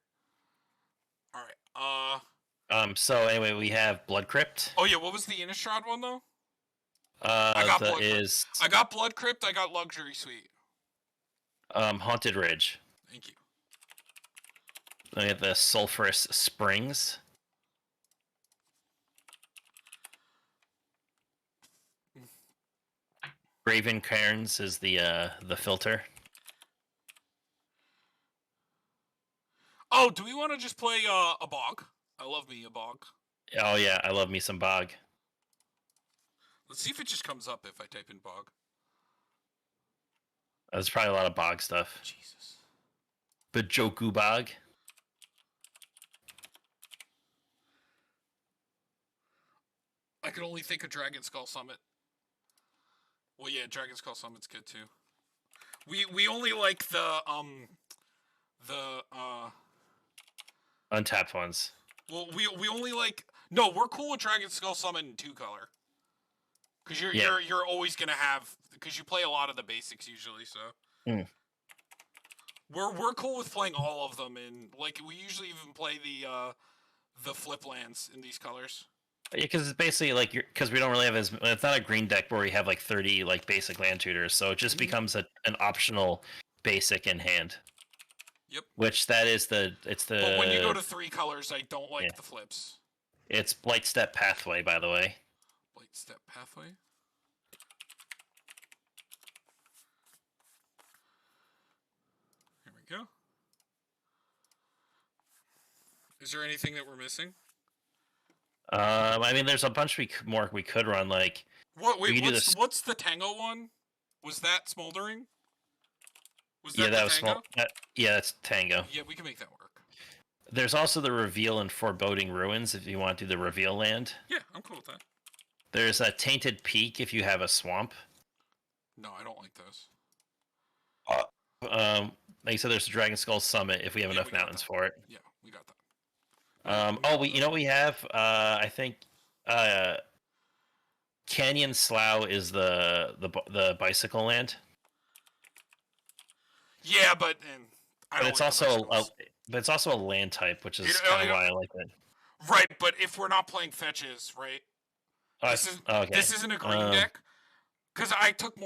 Speaker 2: All right.
Speaker 1: So anyway, we have Blood Crypt.
Speaker 2: Oh yeah, what was the Innistrad one though? I got Blood
Speaker 1: is
Speaker 2: I got Blood Crypt. I got Luxury Suite.
Speaker 1: Haunted Ridge.
Speaker 2: Thank you.
Speaker 1: Then we have the Sulphurous Springs. Graven Cairns is the filter.
Speaker 2: Oh, do we want to just play a bog? I love me a bog.
Speaker 1: Oh yeah, I love me some Bog.
Speaker 2: Let's see if it just comes up if I type in bog.
Speaker 1: There's probably a lot of Bog stuff.
Speaker 2: Jesus.
Speaker 1: The Joku Bog.
Speaker 2: I can only think of Dragon Skull Summit. Well, yeah, Dragon Skull Summit's good too. We only like the
Speaker 1: Untapped ones.
Speaker 2: Well, we only like no. We're cool with Dragon Skull Summit in 2-color. Cause you're always gonna have because you play a lot of the basics usually. So we're cool with playing all of them, and like we usually even play the flip lands in these colors.
Speaker 1: Yeah, because it's basically like because we don't really have it's not a green deck where we have like 30 like basic land tutors, so it just becomes an optional basic in hand.
Speaker 2: Yep.
Speaker 1: Which that is it's the.
Speaker 2: But when you go to 3 colors, I don't like the flips.
Speaker 1: It's Blightstep Pathway, by the way.
Speaker 2: Blightstep Pathway. Here we go. Is there anything that we're missing?
Speaker 1: I mean, there's a bunch more we could run. Like,
Speaker 2: what? Wait, what's the Tango one? Was that Smoldering? Was that
Speaker 1: that was
Speaker 2: Tango?
Speaker 1: Yeah, that's Tango.
Speaker 2: Yeah, we can make that work.
Speaker 1: There's also the Reveal and Foreboding Ruins if you want to do the Reveal land.
Speaker 2: Yeah, I'm cool with that.
Speaker 1: There's a Tainted Peak if you have a swamp.
Speaker 2: No, I don't like those.
Speaker 1: Like I said, there's a Dragon Skull Summit if we have enough mountains for it.
Speaker 2: Yeah, we got that.
Speaker 1: You know what we have? I think Canyon Slough is the bicycle land.
Speaker 2: Yeah, but
Speaker 1: it's also a land type, which is kind of why I like it.
Speaker 2: Right, but if we're not playing fetches, right? This isn't a green deck, because I took more.